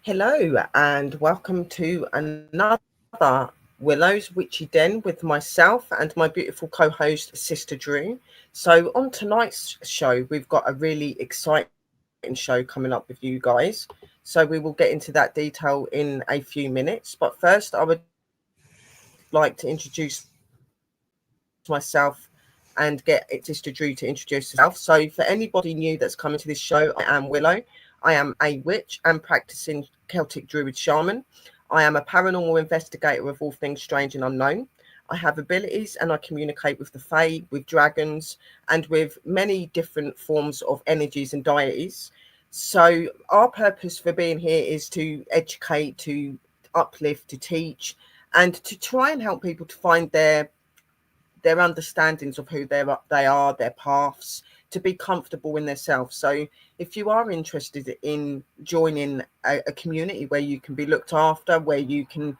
Hello and welcome to another Willow's Witchy Den with myself and my beautiful co-host Sister Drew. So on tonight's show we've got a really exciting show coming up with you guys. So we will get into that detail in a few minutes. But first I would like to introduce myself and get Sister Drew to introduce herself. So for anybody new that's coming to this show, I am Willow. I am a witch and practicing Celtic Druid shaman. I am a paranormal investigator of all things strange and unknown. I have abilities and I communicate with the Fae, with dragons, and with many different forms of energies and deities. So our purpose for being here is to educate, to uplift, to teach, and to try and help people to find their understandings of who they are, their paths, to be comfortable in themselves. So if you are interested in joining a community where you can be looked after, where you can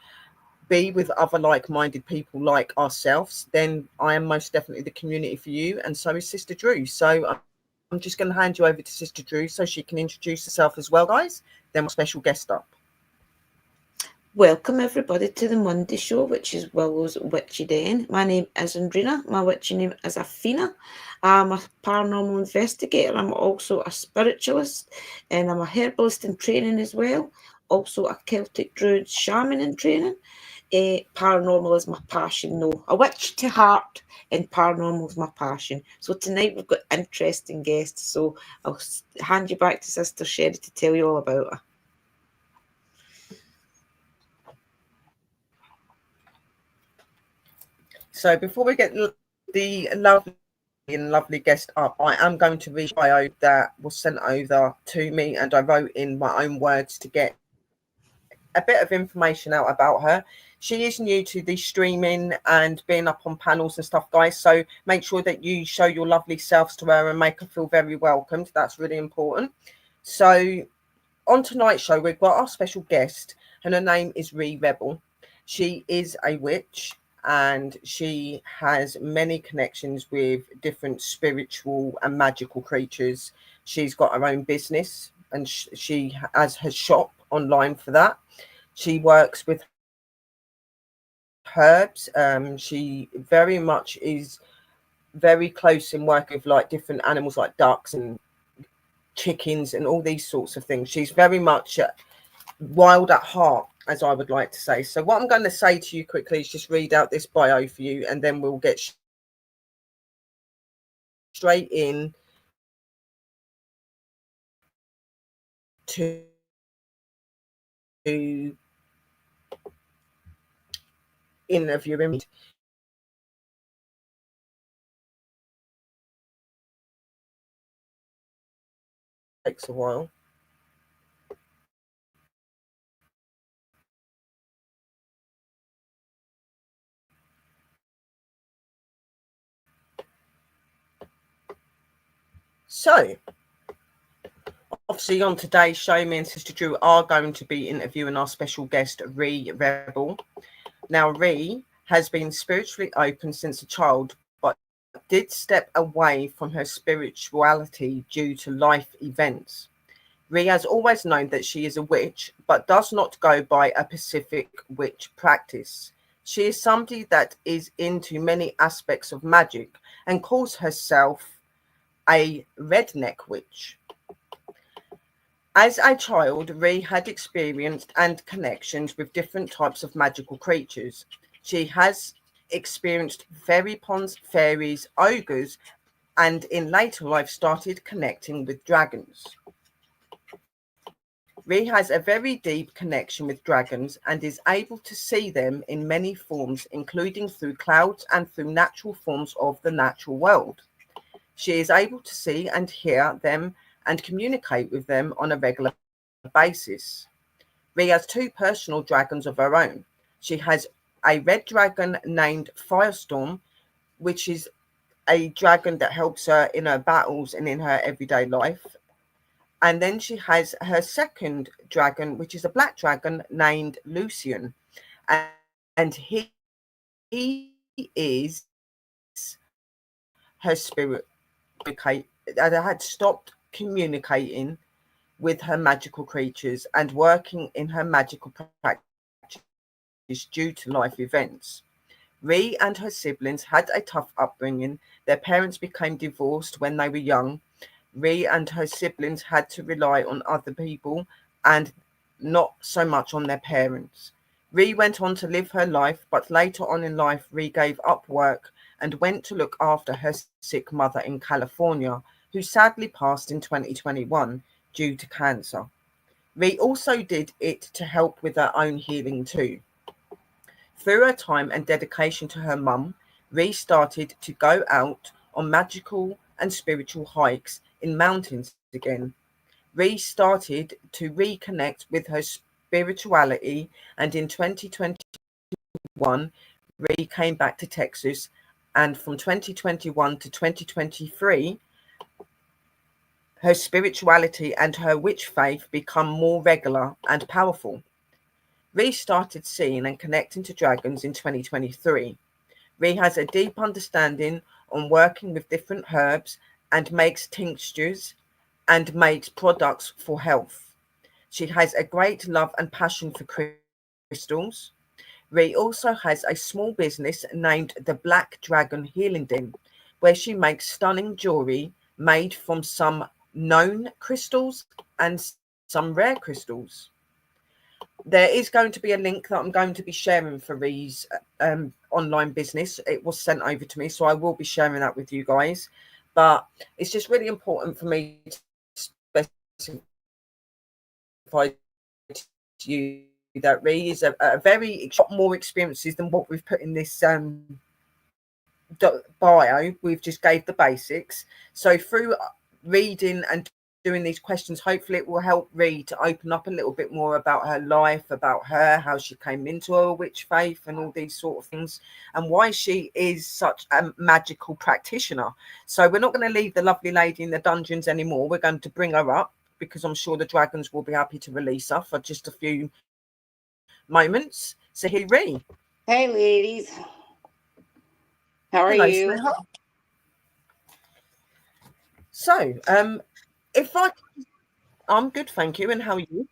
be with other like-minded people like ourselves, then I am most definitely the community for you, and so is Sister Drew. So I'm just going to hand you over to Sister Drew so she can introduce herself as well, guys. Then we'll special guest up. Welcome everybody to the Monday show, which is Willow's Witchy Den. My name is Andrina. My witchy name is Athena. I'm a paranormal investigator. I'm also a spiritualist, and I'm a herbalist in training as well. Also a Celtic Druid shaman in training. Paranormal is my passion. No, a witch to heart, and paranormal is my passion. So tonight we've got interesting guests. So I'll hand you back to Sister Sherry to tell you all about her. So before we get the lovely guest up, I am going to read a bio that was sent over to me, and I wrote in my own words to get a bit of information out about her. She is new to the streaming and being up on panels and stuff, guys. So make sure that you show your lovely selves to her and make her feel very welcomed. That's really important. So on tonight's show, we've got our special guest, and her name is Ree Rebel. She is a witch and she has many connections with different spiritual and magical creatures. She's got her own business and she has her shop online for that. She works with herbs. She very much is very close in work with like different animals like ducks and chickens and all these sorts of things. She's very much wild at heart, as I would like to say. So what I'm going to say to you quickly is just read out this bio for you, and then we'll get straight in to interviewing. Takes a while. So obviously on today's show, me and Sister Drew are going to be interviewing our special guest, Ree Rebel. Now, Ree has been spiritually open since a child, but did step away from her spirituality due to life events. Ree has always known that she is a witch, but does not go by a specific witch practice. She is somebody that is into many aspects of magic and calls herself a redneck witch. As a child, Ree had experienced and connections with different types of magical creatures. She has experienced fairy ponds, fairies, ogres, and in later life started connecting with dragons. Ree has a very deep connection with dragons and is able to see them in many forms, including through clouds and through natural forms of the natural world. She is able to see and hear them and communicate with them on a regular basis. Ree has two personal dragons of her own. She has a red dragon named Firestorm, which is a dragon that helps her in her battles and in her everyday life. And then she has her second dragon, which is a black dragon named Lucian. And he is her spirit. I had stopped communicating with her magical creatures and working in her magical practice due to life events. Ree and her siblings had a tough upbringing. Their parents became divorced when they were young. Ree and her siblings had to rely on other people and not so much on their parents. Ree went on to live her life, but later on in life, Ree gave up work and went to look after her sick mother in California, who sadly passed in 2021 due to cancer. Ree also did it to help with her own healing too. Through her time and dedication to her mum, Ree started to go out on magical and spiritual hikes in mountains again. Ree started to reconnect with her spirituality, and in 2021, Ree came back to Texas, and from 2021 to 2023, her spirituality and her witch faith become more regular and powerful. Ree started seeing and connecting to dragons in 2023. Ree has a deep understanding on working with different herbs and makes tinctures and makes products for health. She has a great love and passion for crystals. Ree also has a small business named the Black Dragon Healing Den, where she makes stunning jewelry made from some known crystals and some rare crystals. There is going to be a link that I'm going to be sharing for Ree's online business. It was sent over to me, so I will be sharing that with you guys. But it's just really important for me to specify to you that Ree is a very more experiences than what we've put in this bio. We've just gave the basics. So through reading and doing these questions, hopefully it will help Ree to open up a little bit more about her life, about her, how she came into her witch faith and all these sort of things, and why she is such a magical practitioner. So we're not going to leave the lovely lady in the dungeons anymore. We're going to bring her up because I'm sure the dragons will be happy to release her for just a few moments. So here, Ree. Hey ladies, how are Hello, you? sweetheart. So I'm good, thank you. And how are you?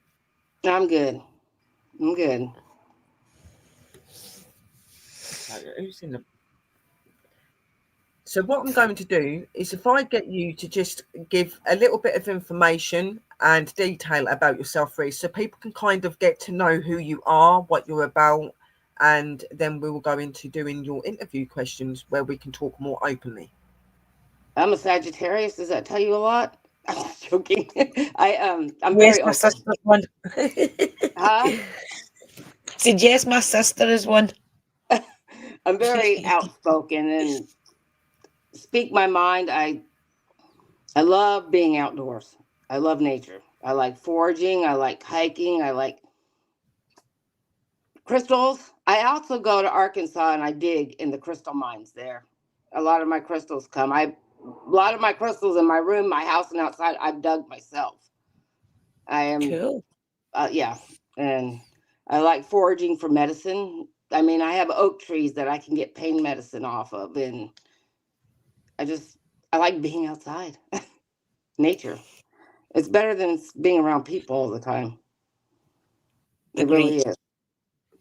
I'm good. I'm good. So what I'm going to do is, if I get you to just give a little bit of information and detail about yourself, Ree, so people can kind of get to know who you are, what you're about, and then we will go into doing your interview questions where we can talk more openly. I'm a Sagittarius. Does that tell you a lot? I'm just joking. I'm Yes, very my open. sister's one. Huh? Said yes, my sister is one. I'm very outspoken and speak my mind. I love being outdoors. I love nature. I like foraging. I like hiking. I like crystals. I also go to Arkansas and I dig in the crystal mines there. A lot of my crystals come. A lot of my crystals in my room, my house, and outside, I've dug myself. I am, Cool. yeah. And I like foraging for medicine. I mean, I have oak trees that I can get pain medicine off of. And I like being outside. Nature. It's better than being around people all the time. It really is.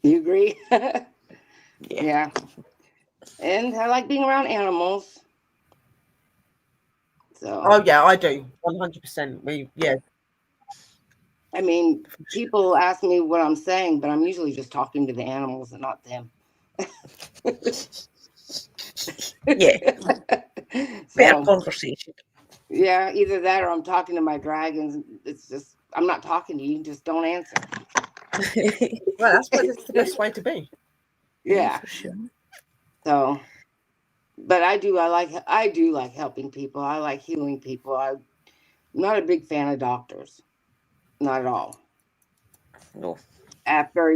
You agree? Yeah. And I like being around animals. So. Oh yeah, I do. 100%. I mean, people ask me what I'm saying, but I'm usually just talking to the animals and not them. Yeah. Better conversation. Yeah, either that or I'm talking to my dragons. It's just, I'm not talking to you, just don't answer. Well, that's the best way to be. Yeah. For sure. So, but I do like helping people. I like healing people. I'm not a big fan of doctors. Not at all. No. After,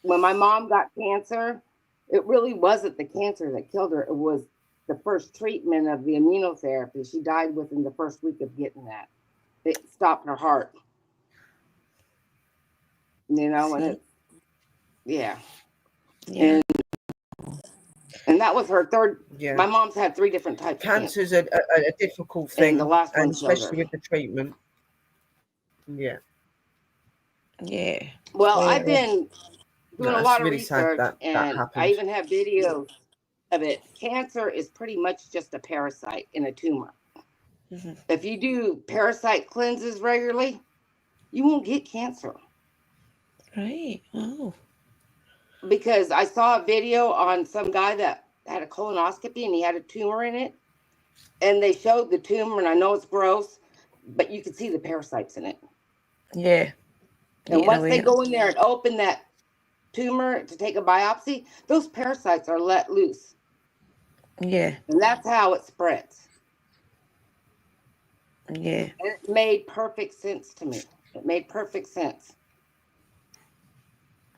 when my mom got cancer, it really wasn't the cancer that killed her. It was the first treatment of the immunotherapy. She died within the first week of getting that. It stopped her heart. And yeah. And that was her third. Yeah. My mom's had 3 different types of cancer. Cancer's a difficult thing, And the last one and killed her. especially with the treatment. Yeah. Yeah. Well, Very I've been doing No, a it's lot of really sad research, that and I happened. even have videos of it. Cancer is pretty much just a parasite in a tumor. Mhm. If you do parasite cleanses regularly, you won't get cancer. Right. Oh. Because I saw a video on some guy that had a colonoscopy and he had a tumor in it, and they showed the tumor, and I know it's gross, but you could see the parasites in it. Yeah. And Eating once they away. go in there and open that tumor to take a biopsy, those parasites are let loose. Yeah. And that's how it spreads. Yeah. And it made perfect sense to me. It made perfect sense.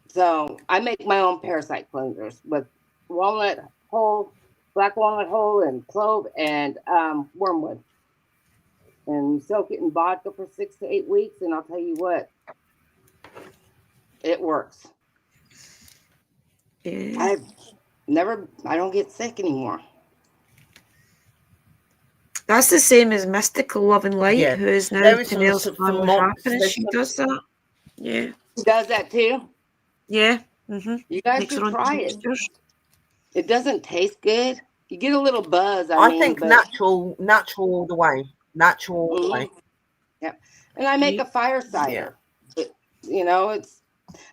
So I make my own parasite cleansers with walnut hull, black walnut hull, and clove, and wormwood. And you soak it in vodka for 6 to 8 weeks, and I'll tell you what, it works. Yeah. I don't get sick anymore. That's the same as Mystical Love and Light, Yeah. who is now There is Tennille's some Family more. Happiness. She does that. Yeah. She does that too? Yeah. Mm-hmm. You guys Makes should her own try it. tinctures. It doesn't taste good. You get a little buzz, I think but natural all the way. Natural all the way. yeah. And I make a fire cider. But, you know,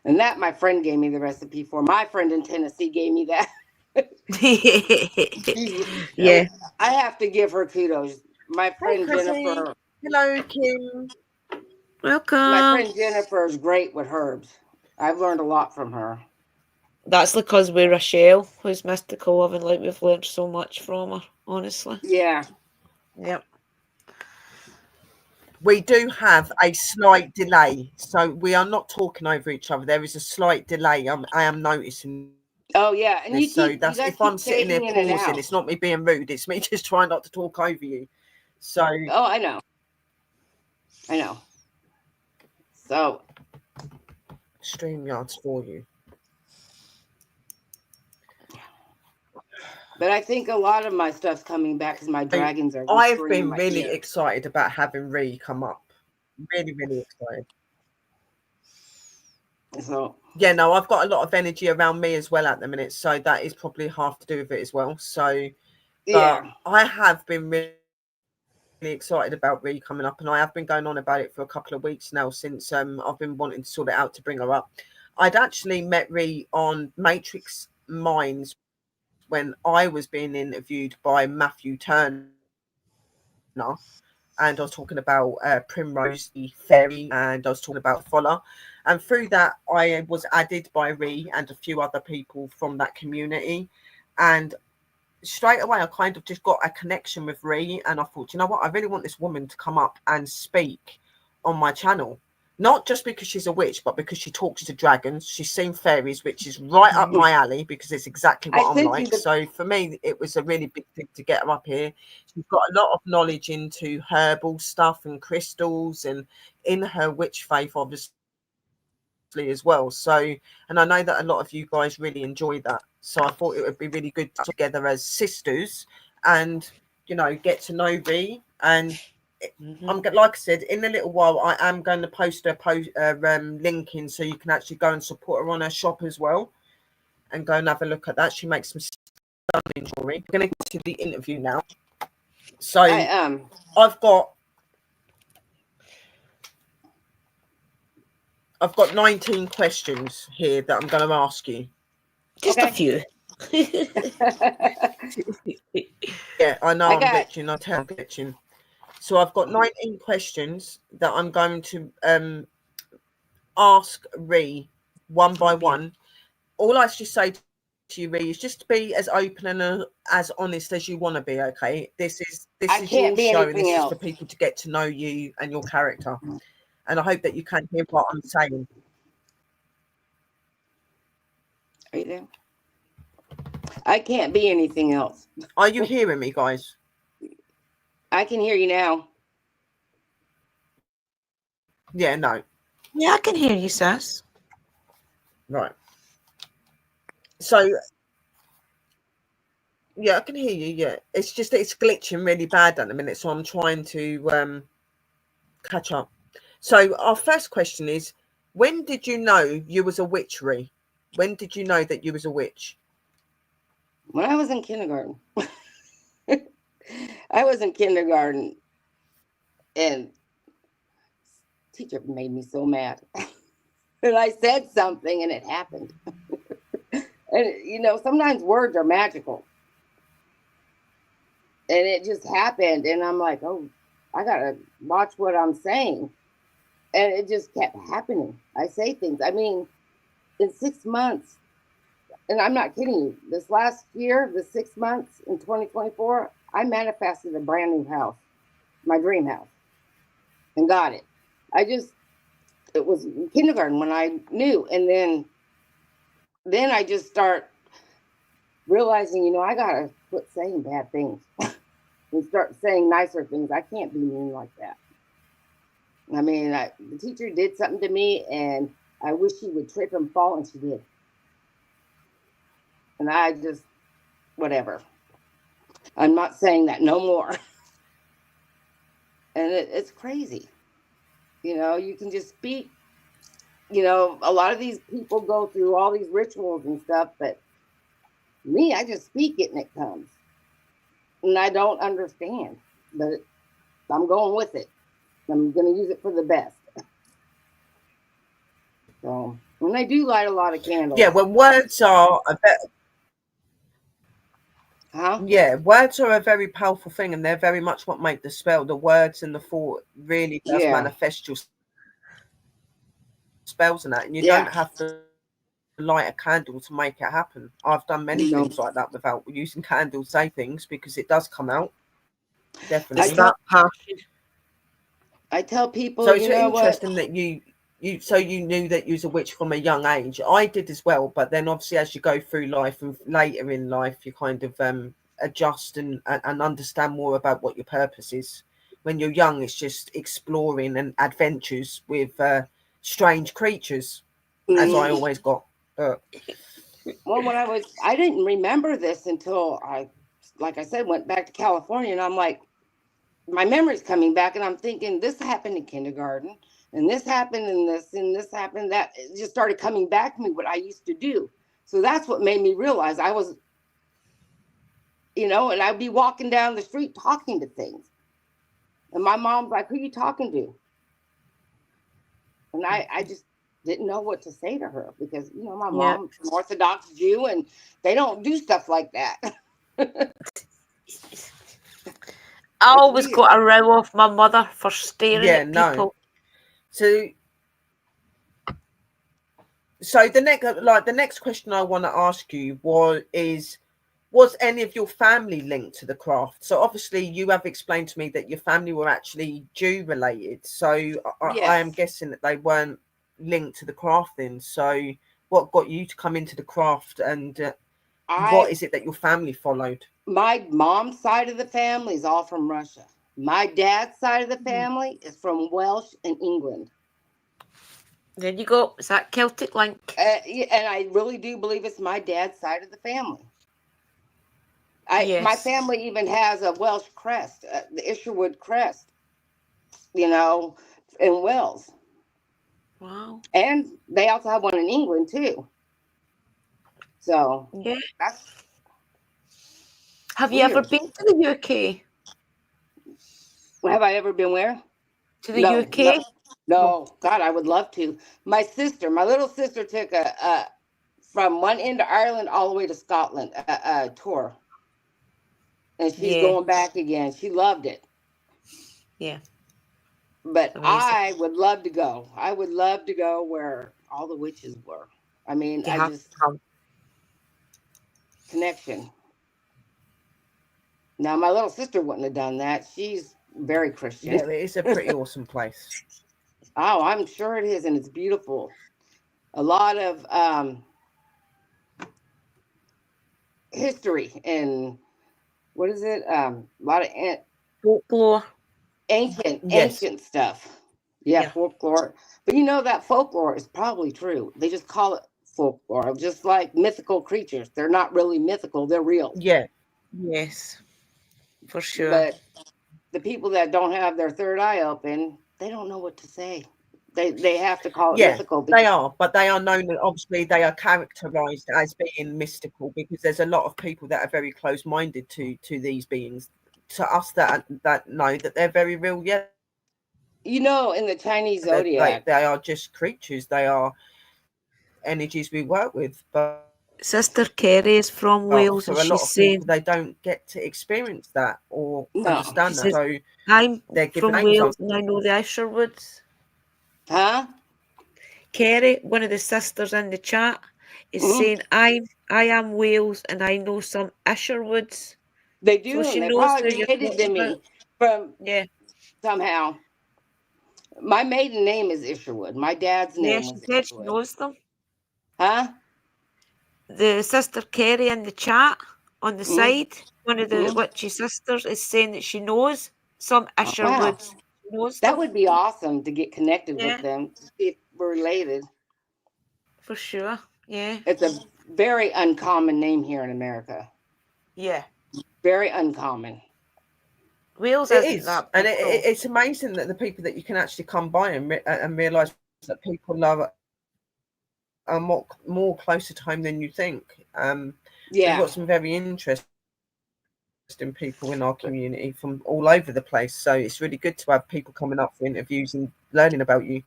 and that my friend gave me the recipe for. My friend in Tennessee gave me that. Yeah. I have to give her kudos. My friend Chrissy. Jennifer. Hello, Kim. Welcome. My friend Jennifer is great with herbs. I've learned a lot from her. That's because we're Rochelle, who's Mystical Love and Light. We've learned so much from her, honestly. Yeah. Yep. We do have a slight delay, so we are not talking over each other. There is a slight delay. I am noticing. Oh yeah, and this. So that's if I'm sitting there pausing, it's not me being rude. It's me just trying not to talk over you. So. Oh, I know. So. StreamYard's for you. But I think a lot of my stuff's coming back because my dragons are. I've been really excited about having Ree come up. Really, really excited. So yeah, no, I've got a lot of energy around me as well at the minute, so that is probably half to do with it as well. So, yeah, I have been really excited about Ree coming up, and I have been going on about it for a couple of weeks now since I've been wanting to sort it out to bring her up. I'd actually met Ree on Matrix Minds when I was being interviewed by Matthew Turner, and I was talking about Primrose the Fairy, and I was talking about Foller, and through that I was added by Ree and a few other people from that community, and straight away I kind of just got a connection with Ree, and I thought, you know what, I really want this woman to come up and speak on my channel. Not just because she's a witch, but because she talks to dragons. She's seen fairies, which is right up my alley because it's exactly what I'm like. So for me, it was a really big thing to get her up here. She's got a lot of knowledge into herbal stuff and crystals, and in her witch faith, obviously, as well. So, and I know that a lot of you guys really enjoy that. So I thought it would be really good together as sisters and, you know, get to know Ree. And I'm like I said, in a little while, I am going to post a link in so you can actually go and support her on her shop as well, and go and have a look at that. She makes some stunning jewelry. We're going to get to the interview now. So I've got 19 questions here that I'm going to ask you. Just a few. Yeah, I know I'm glitching. I tell I'm glitching. So I've got 19 questions that I'm going to ask Ree one by one. All I just say to you, Ree, is just to be as open and as honest as you want to be. Okay, this is your show, and this is for people to get to know you and your character. And I hope that you can hear what I'm saying. Are you there? I can't be anything else. Are you hearing me, guys? I can hear you now. Yeah, no. Yeah, I can hear you, sis. Right. So, yeah, I can hear you. Yeah, it's just that it's glitching really bad at the minute, so I'm trying to catch up. So our first question is, when did you know you was a witchery? When did you know that you was a witch? When I was in kindergarten. I was in kindergarten, and teacher made me so mad. And I said something, and it happened. And sometimes words are magical. And it just happened, and I'm like, oh, I gotta watch what I'm saying. And it just kept happening. I say things. I mean, in 6 months, and I'm not kidding you, this last year, the 6 months in 2024, I manifested a brand new house, my dream house, and got it. It was in kindergarten when I knew. And then I just start realizing, I gotta quit saying bad things and start saying nicer things. I can't be mean like that. I mean, the teacher did something to me, and I wish she would trip and fall, and she did. And I just, whatever. I'm not saying that no more. And it's crazy. You can just speak. A lot of these people go through all these rituals and stuff, but me, I just speak it and it comes. And I don't understand, but I'm going with it. I'm going to use it for the best. So, and I do light a lot of candles. Yeah, well, words are a bit. Huh? Yeah, words are a very powerful thing, and they're very much what make the spell. The words and the thought really does manifest your spells and that, and you don't have to light a candle to make it happen. I've done many things like that without using candles to say things, because it does come out. Definitely. I tell people, so it's interesting that you knew that you was a witch from a young age. I did as well, but then obviously as you go through life and later in life, you kind of adjust and understand more about what your purpose is. When you're young, it's just exploring and adventures with strange creatures, as I always got. Well, I didn't remember this until like I said, went back to California, and I'm like, my memory's coming back, and I'm thinking, this happened in kindergarten, and this happened, and this happened, that. It just started coming back to me, what I used to do. So that's what made me realize I was, and I'd be walking down the street talking to things. And my mom's like, who are you talking to? And I just didn't know what to say to her, because, my mom's an Orthodox Jew, and they don't do stuff like that. I always got a row off my mother for staring at people. So the next question I want to ask you was any of your family linked to the craft? So obviously you have explained to me that your family were actually Jew related. So I am guessing that they weren't linked to the craft then. So what got you to come into the craft, and what is it that your family followed? My mom's side of the family is all from Russia. My dad's side of the family is from Welsh and England. There you go. It's that Celtic link. And I really do believe it's my dad's side of the family. My family even has a Welsh crest, the Isherwood crest, in Wales. Wow. And they also have one in England too. So that's. Have you ever been to the UK? Have I ever been where? To the UK? No. God, I would love to. My little sister took a from one end of Ireland all the way to Scotland, a tour. And she's going back again. She loved it. Yeah. But amazing. I would love to go. I would love to go where all the witches were. I mean, connection. Now, my little sister wouldn't have done that. She's very Christian. Yeah, it is a pretty awesome place. Oh, I'm sure it is, and it's beautiful. A lot of history and what is it? A lot of folklore, ancient stuff. Yeah, folklore. But that folklore is probably true. They just call it folklore, just like mythical creatures. They're not really mythical; they're real. Yeah. Yes. For sure. But the people that don't have their third eye open, they don't know what to say. They have to call it Yeah, mythical. they are, but they are known, obviously they are characterized as being mystical, because there's a lot of people that are very close-minded to these beings. To us that know that they're very real, yeah. You know, in the Chinese zodiac, They are just creatures. They are energies we work with, but Sister Kerry is from Wales, for and a lot she's of people, saying, they don't get to experience that or no. understand she that. says, So I'm they're given from names. Wales, and I know the Isherwoods. Huh? Kerry, one of the sisters in the chat, is Mhm. saying, I am Wales, and I know some Isherwoods. They do, So she and they knows probably who you're related to talking about. me from Yeah, somehow. My maiden name is Isherwood. My dad's yeah, name she was said she Isherwood. knows them. Huh? The sister Kerry in the chat on the side, one of the Mhm. witchy sisters, is saying that she knows some Oh, wow. Isherwoods. She knows That them. would be awesome to get connected with Yeah, them, to see if we're related. for sure. Yeah. It's a very uncommon name here in America. Yeah. Very uncommon. Wales It isn't is, that and big, though. it's amazing that the people that you can actually come by and realize that people are more closer to home than you think. So we've Yeah. got some very interesting people in our community from all over the place. So it's really good to have people coming up for interviews and learning about you,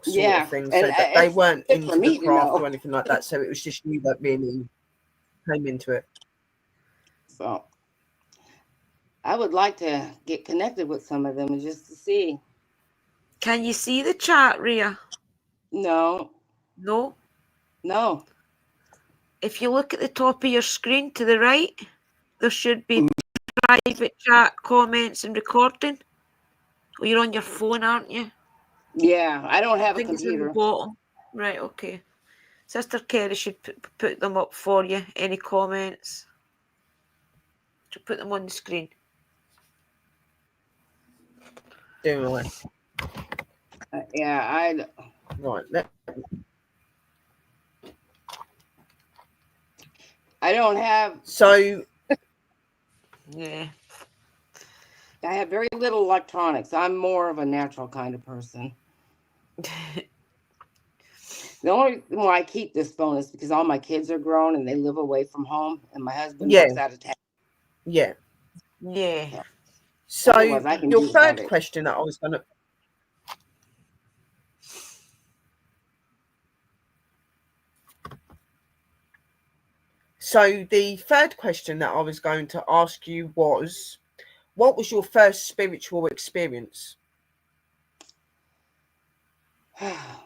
sort of thing. And So that they it's weren't good for into the me to craft or know. anything like that. So it was just you that really came into it. So I would like to get connected with some of them and just to see. Can you see the chat, Rhea? No. No. No. If you look at the top of your screen to the right, there should be private chat, comments, and recording. Well, you're on your phone, aren't you? Yeah, I don't I have a think it's in the computer. bottom. Right, okay. Sister Kerry should put them up for you. Any comments? To put them on the screen. Doing Yeah, right. I don't have. So Yeah. I have very little electronics. I'm more of a natural kind of person. The only reason why I keep this phone is because all my kids are grown and they live away from home, and my husband works out of town. Yeah. Yeah. So Otherwise, I can your do without third it. question that I was going to. So the third question that I was going to ask you was, what was your first spiritual experience? That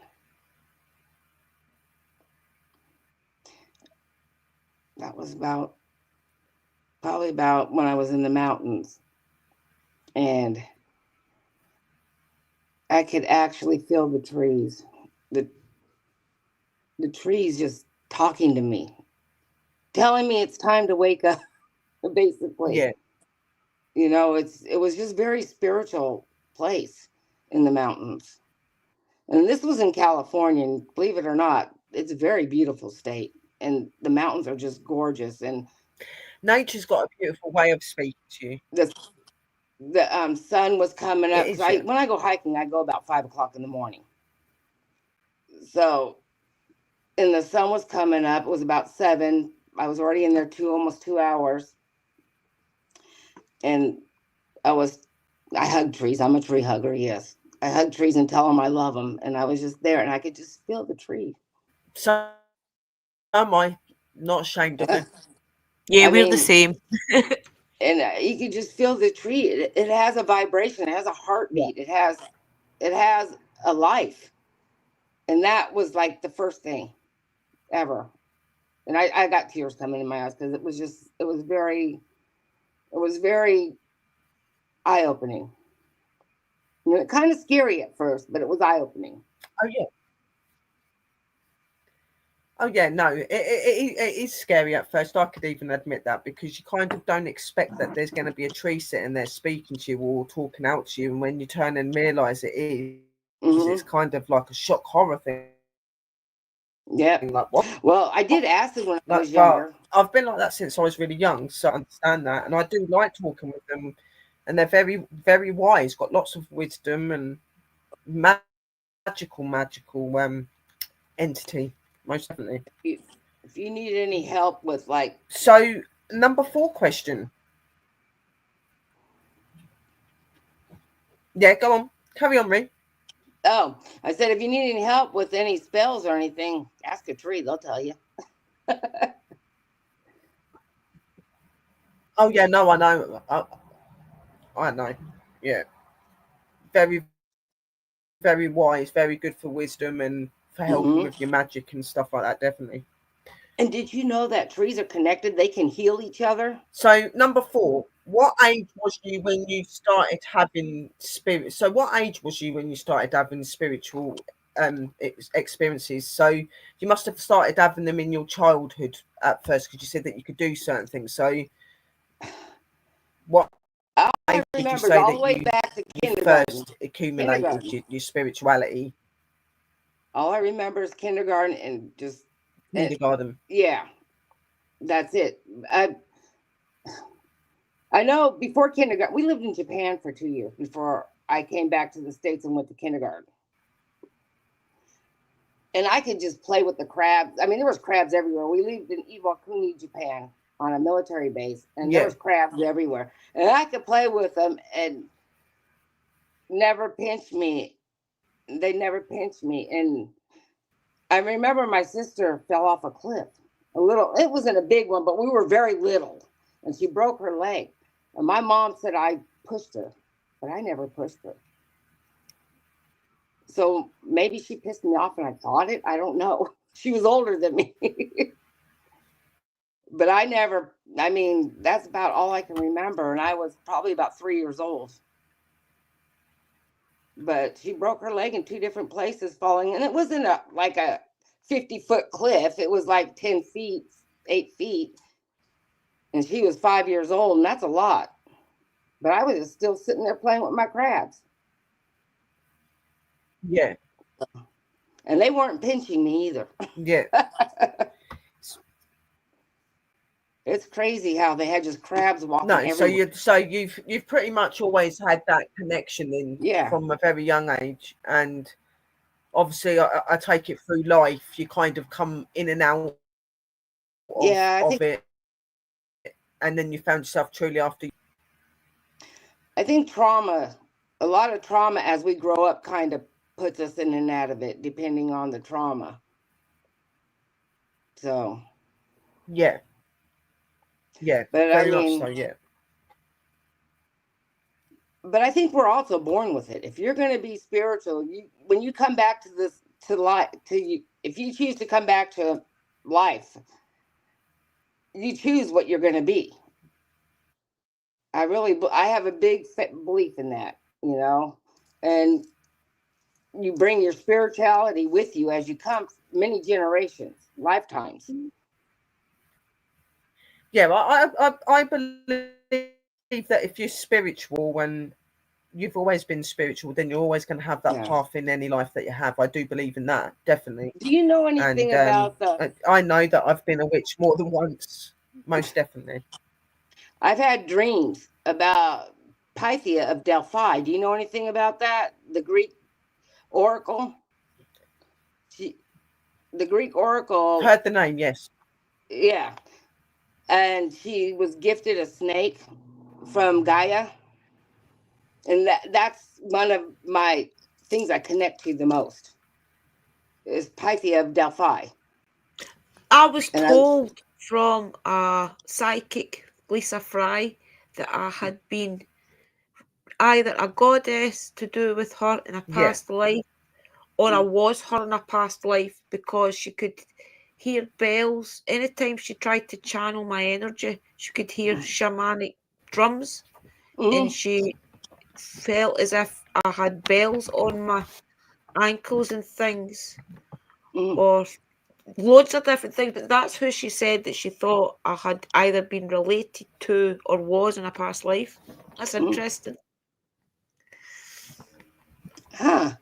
was probably about when I was in the mountains, and I could actually feel the trees, the trees just talking to me, telling me it's time to wake up. Basically, Yeah. you know, it was just very spiritual place in the mountains, and this was in California. And believe it or not, it's a very beautiful state, and the mountains are just gorgeous. And Nature's got a beautiful way of speaking to you. The sun was coming It up, is, because yeah. when I go hiking, I go about 5 o'clock in the morning. So, and the sun was coming up. It was about 7. I was already in there almost 2 hours, and I hug trees. I'm a tree hugger. Yes, I hug trees and tell them I love them, and I was just there, and I could just feel the tree. So am I, not ashamed of it. Yeah, I we're the mean, same. and you could just feel the tree. It has a vibration. It has a heartbeat. It has a life, and that was like the first thing ever. And I got tears coming in my eyes because it was very eye opening. You know, kind of scary at first, but it was eye opening. Oh yeah. Oh yeah, no, it is scary at first. I could even admit that, because you kind of don't expect that there's going to be a tree sitting there speaking to you or talking out to you, and when you turn and realize it is, it's kind of like a shock horror thing. Yeah. Like, what? Well, I did acid when I was But younger. I've been like that since I was really young, so I understand that, and I do like talking with them, and they're very, very wise, got lots of wisdom, and magical entity, most definitely. If you need any help with like, so number 4 question. Yeah, go on, carry on, Ree. oh, I said if you need any help with any spells or anything, ask a tree, they'll tell you. Oh yeah, no, I know. I know. Yeah, very, very wise, very good for wisdom and for helping with your magic and stuff like that, definitely. And did you know that trees are connected? They can heal each other. So number 4, what age was you when you started having spirit? So what age was you when you started having spiritual experiences? So you must have started having them in your childhood at first, because you said that you could do certain things. So what age did you say all the that way back to you kindergarten. first accumulated your spirituality? All I remember is kindergarten and just Kindergarten. Yeah, that's it. I know before kindergarten, we lived in Japan for 2 years before I came back to the States and went to kindergarten. And I could just play with the crabs. I mean, there was crabs everywhere. We lived in Iwakuni, Japan, on a military base, and there was crabs everywhere. And I could play with them and never pinch me. They never pinched me. And I remember my sister fell off a cliff. It wasn't a big one, but we were very little. And she broke her leg. And my mom said I pushed her, but I never pushed her. So maybe she pissed me off and I thought it. I don't know. She was older than me. But that's about all I can remember. And I was probably about 3 years old. But she broke her leg in 2 different places falling. And it wasn't like a 50-foot cliff. It was like 10 feet, 8 feet. And she was 5 years old. And that's a lot. But I was still sitting there playing with my crabs. Yeah. And they weren't pinching me either. Yeah. It's crazy how they had just crabs walking everywhere. So you've pretty much always had that connection from a very young age, and obviously I take it through life. You kind of come in and out of it, and then you found yourself truly after. I think a lot of trauma as we grow up kind of puts us in and out of it, depending on the trauma. So. Yeah. Yeah. But very much so, yeah. But I think we're also born with it. If you're going to be spiritual, when you come back to life, if you choose to come back to life, you choose what you're going to be. I have a big belief in that, and you bring your spirituality with you as you come many generations, lifetimes. Yeah, I believe that if you're spiritual and you've always been spiritual, then you're always going to have that path in any life that you have. I do believe in that, definitely. Do you know anything about I know that I've been a witch more than once, most definitely. I've had dreams about Pythia of Delphi. Do you know anything about that? The Greek oracle? The Greek oracle. Heard the name, yes. Yeah. And she was gifted a snake from Gaia. And that's one of my things I connect to the most, is Pythia of Delphi. I was told from a psychic, Lisa Fry, that I had been either a goddess to do with her in a past life, or I was her in a past life, because she could hear bells. Anytime she tried to channel my energy, she could hear shamanic drums, and she felt as if I had bells on my ankles and things, or loads of different things. But that's who she said that she thought I had either been related to or was in a past life. That's interesting. Huh.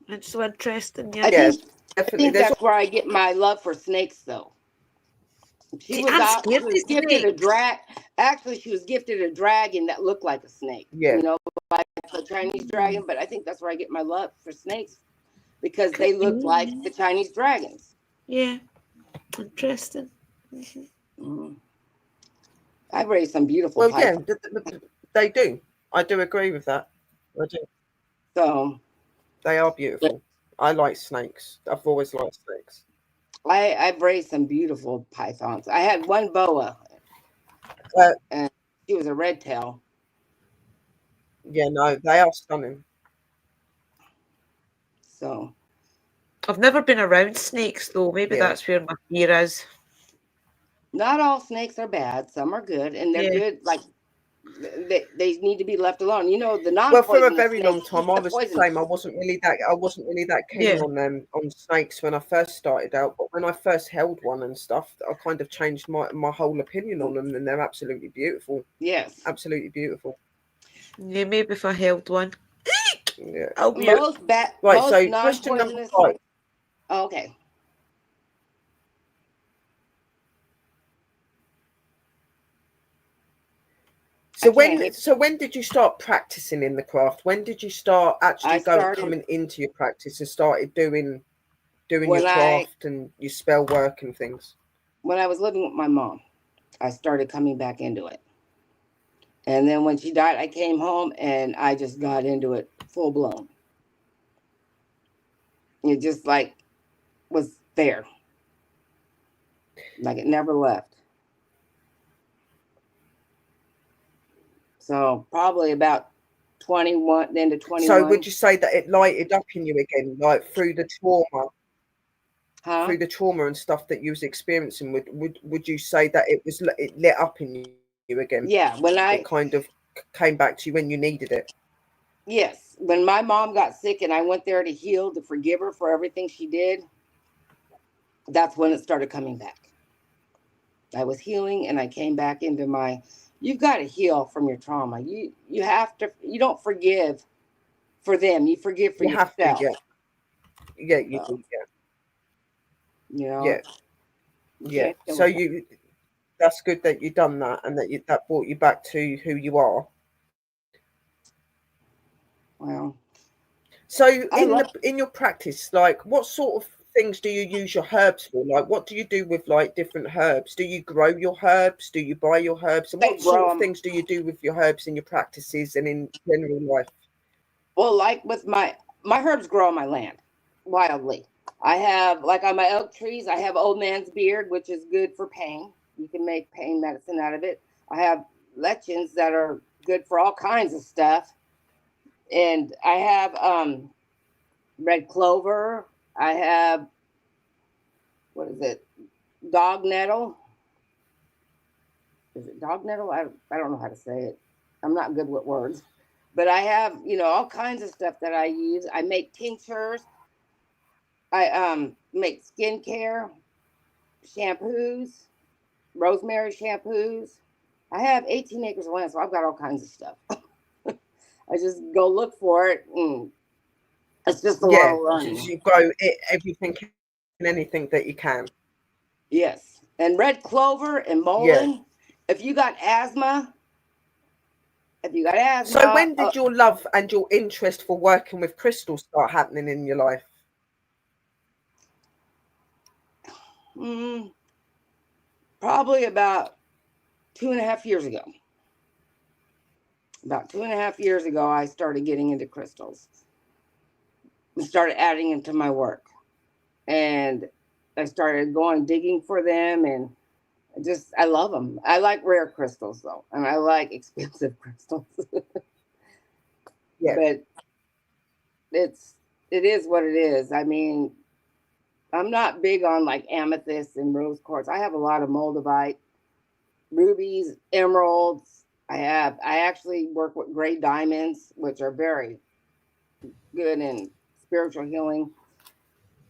It's so interesting, I think that's where I get my love for snakes, though. She was gifted a dragon that looked like a snake. Yeah. like the Chinese dragon, but I think that's where I get my love for snakes, because they look like the Chinese dragons. Yeah, interesting. Mm-hmm. I've raised some beautiful pythons. Yeah, they do. I do agree with that. I do. So they are beautiful. I like snakes. I've always liked snakes. I've raised some beautiful pythons. I had one boa, and she was a red tail. Yeah, no, they are stunning. So I've never been around snakes though. Maybe that's where my fear is. Not all snakes are bad. Some are good, and they're good. Like they need to be left alone. You know, the non-poisonous for a very snakes, long time, I was the same. I wasn't really that keen on snakes when I first started out. But when I first held one and stuff, I kind of changed my whole opinion on them, and they're absolutely beautiful. Yes, absolutely beautiful. Yeah, maybe if I held one. Yeah. Most so question number 5. Oh, okay. So when did you start practicing in the craft? When did you start actually coming into your practice and started doing your craft and your spell work and things? When I was living with my mom, I started coming back into it. And then when she died, I came home and I just got into it full blown. It just like was there. Like it never left. So probably about 21, then to 21. So would you say that it lighted up in you again, like through the trauma? Through the trauma and stuff that you was experiencing, would you say that it lit up in you again? Yeah, when it kind of came back to you when you needed it. Yes, when my mom got sick and I went there to heal, to forgive her for everything she did, that's when it started coming back. I was healing and I came back into my, you've got to heal from your trauma. You have to, you don't forgive for them, you forgive for yourself. Have to, yeah, you do, yeah. You know, yeah. So that's good that you've done that, and that brought you back to who you are. Well, so in your practice, like, what sort of things do you use your herbs for? Like, what do you do with like different herbs? Do you grow your herbs? Do you buy your herbs? And what sort of things do you do with your herbs in your practices and in general life? Well, like with my herbs grow on my land wildly. I have, like on my oak trees, I have old man's beard, which is good for pain. You can make pain medicine out of it. I have lichens that are good for all kinds of stuff. And I have red clover. I have, what is it? Dog nettle. Is it dog nettle? I don't know how to say it. I'm not good with words. But I have, all kinds of stuff that I use. I make tinctures. I make skincare, shampoos, rosemary shampoos. I have 18 acres of land, so I've got all kinds of stuff. I just go look for it, and it's just a lot of running. You grow everything and anything that you can. Yes, and red clover and mullein. Yeah. If you got asthma. So when did your love and your interest for working with crystals start happening in your life? Probably about 2.5 years ago. About 2.5 years ago, I started getting into crystals. I started adding them to my work. And I started going digging for them, and I love them. I like rare crystals, though, and I like expensive crystals. But it is what it is. I mean, I'm not big on like amethyst and rose quartz. I have a lot of moldavite, rubies, emeralds. I actually work with gray diamonds, which are very good in spiritual healing.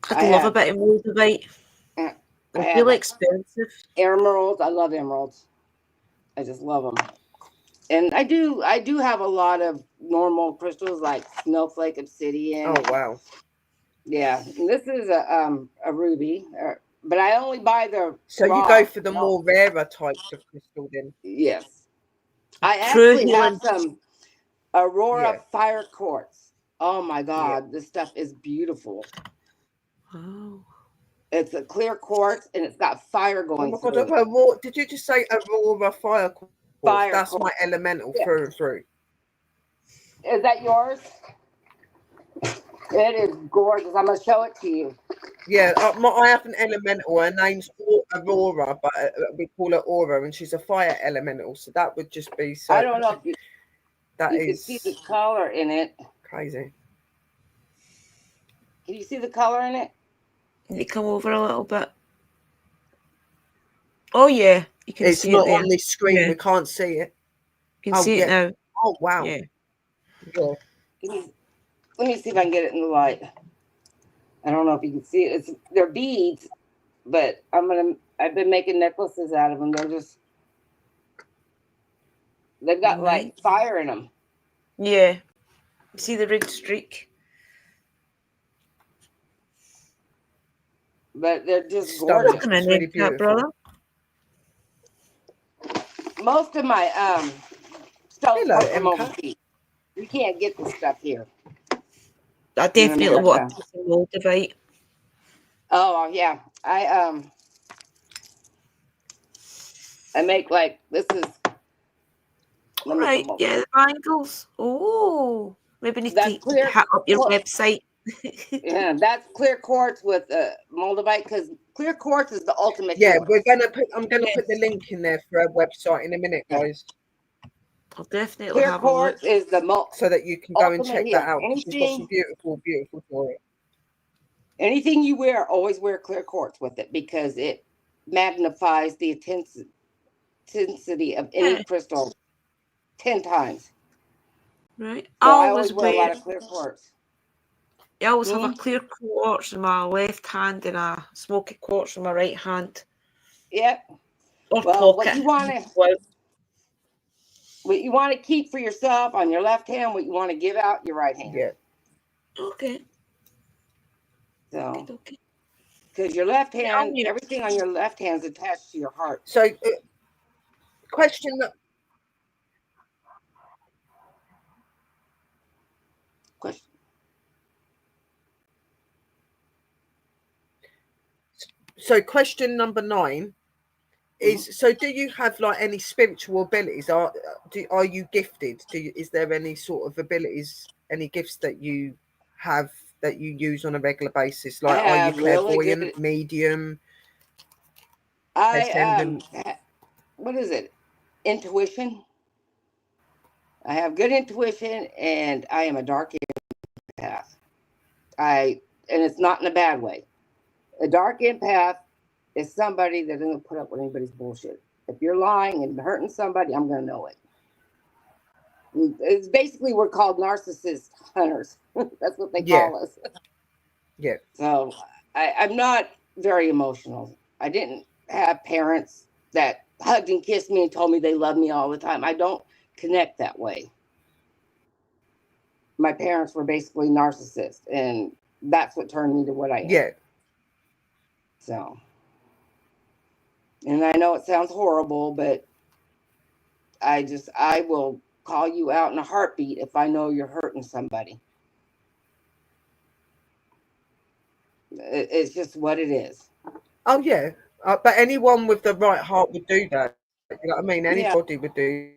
I love a bit of moldavite. They're really expensive. Emeralds. I love emeralds. I just love them. And I do have a lot of normal crystals like snowflake obsidian. Oh wow. Yeah, and this is a ruby, but I only buy the. So you go for the more rarer types of crystal then? Yes, I actually have some. Aurora Fire Quartz. Oh my God, this stuff is beautiful. Oh. It's a clear quartz and it's got fire going Oh my through God, it. did you just say Aurora Fire Quartz? That's Quartz. my elemental through and through. Is that yours? It is gorgeous. I'm going to show it to you. Yeah, I have an elemental. Her name's Aurora, but we call her Aura, and she's a fire elemental. So that would just be so. I don't know if you, that you is can see the color in it. Crazy. Can you see the color in it? Can you come over a little bit? Oh yeah, you can It's see not it there. on this screen. Yeah. We can't see it. You can see it now. Oh wow. Yeah. Let me see if I can get it in the light. I don't know if you can see it. They're beads, but I've been making necklaces out of them. They've got like fire in them. Yeah. See the red streak? But they're just gorgeous. It's really beautiful. Brother. Most of my stuff Hello, come from overseas. You can't get this stuff here. I definitely want to moldavite. Oh yeah, I make like this is. Right, yeah, the bangles. Oh, maybe need to hit up your website. Yeah, that's clear quartz with moldavite because clear quartz is the ultimate. Yeah, I'm gonna put the link in there for our website in a minute, guys. I'll definitely clear have quartz is the most so that you can go and check that out. She's got some beautiful jewelry. Anything you wear, always wear clear quartz with it because it magnifies the intensity of any crystal 10 times. Right. So I always wear a lot of clear quartz. I always have a clear quartz in my left hand and a smoky quartz in my right hand. Yep. Or well, pocket. What you want to keep for yourself on your left hand, what you want to give out your right hand. Yeah. Okay. So, because your left hand, everything on your left hand is attached to your heart. So, question. So, question number 9 is: so, do you have like any spiritual abilities? Are you gifted? Is there any sort of abilities, any gifts that you have that you use on a regular basis? Like, are you clairvoyant, really medium? What is it? Intuition. I have good intuition, and I am a dark empath. And it's not in a bad way. A dark empath is somebody that doesn't put up with anybody's bullshit. If you're lying and hurting somebody, I'm going to know it. It's basically, we're called narcissist hunters. That's what they call us. Yeah. So I'm not very emotional. I didn't have parents that hugged and kissed me and told me they loved me all the time. I don't connect that way. My parents were basically narcissists, and that's what turned me to what I am. Yeah. So, and I know it sounds horrible, but I will call you out in a heartbeat if I know you're hurting somebody. It's just what it is. Oh yeah, but anyone with the right heart would do that. You know what I mean? Anybody would do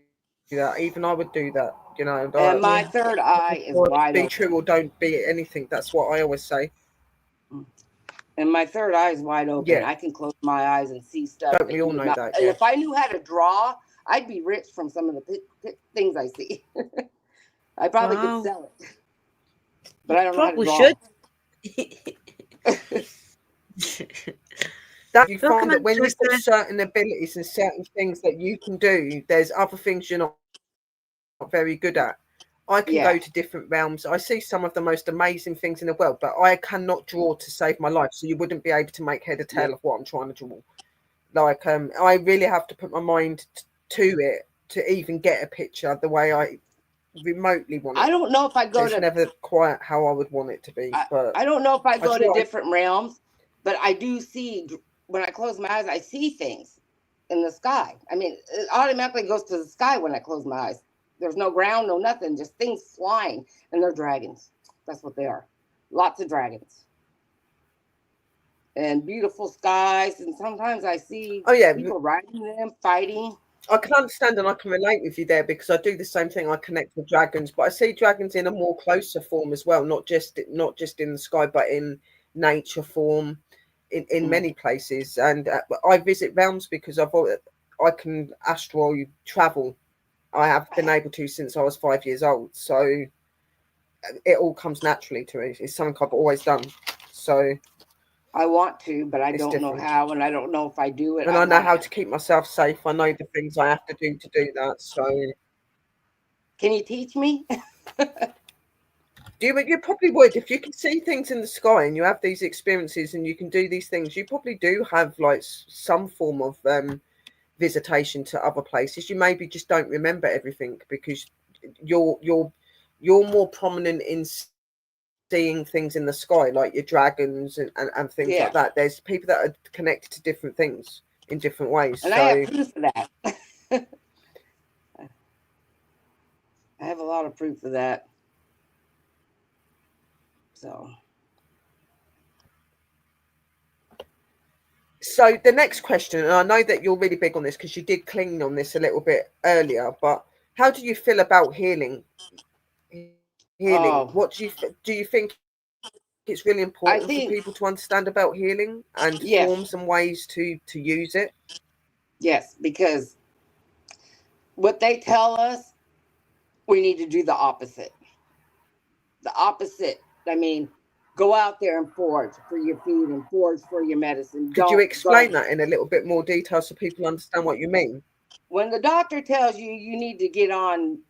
that. Even I would do that. You know. And my third eye is wide open. Be true or don't be anything. That's what I always say. And my third eye is wide open. Yeah. I can close my eyes and see stuff. Don't we all know that? Yeah. If I knew how to draw, I'd be rich from some of the things I see. I probably could sell it. But I don't know how to draw. That you find that when you've got certain abilities and certain things that you can do, there's other things you're not very good at. I can go to different realms. I see some of the most amazing things in the world, but I cannot draw to save my life. So you wouldn't be able to make head or tail of what I'm trying to draw. Like, I really have to put my mind to it to even get a picture the way I remotely want it. I don't know if I go it's never quite how I would want it to be. But I don't know if I go to different realms, but I do see, when I close my eyes, I see things in the sky. I mean, it automatically goes to the sky when I close my eyes. There's no ground, no nothing, just things flying, and they're dragons. That's what they are. Lots of dragons. And beautiful skies, and sometimes I see people riding them, fighting. I can understand and I can relate with you there, because I do the same thing. I connect with dragons, but I see dragons in a more closer form as well, not just in the sky, but in nature form, in many places. And I visit realms because I can astral travel. I have been able to since I was 5 years old, so it all comes naturally to me. It's something I've always done. So I want to, but I don't know how, and I don't know if I do it. And I know how to keep myself safe. I know the things I have to do that. So, can you teach me? You probably would. If you can see things in the sky and you have these experiences and you can do these things, you probably do have like some form of visitation to other places. You maybe just don't remember everything because you're more prominent in seeing things in the sky, like your dragons and things like that. There's people that are connected to different things in different ways. And so, I have proof of that. I have a lot of proof of that. So the next question, and I know that you're really big on this because you did cling on this a little bit earlier, but how do you feel about healing? What do you think it's really important for people to understand about healing and forms and ways to use it? Yes, because what they tell us, we need to do the opposite. The opposite. I mean, go out there and forage for your food and forage for your medicine. Could you explain that in a little bit more detail so people understand what you mean? When the doctor tells you you need to get on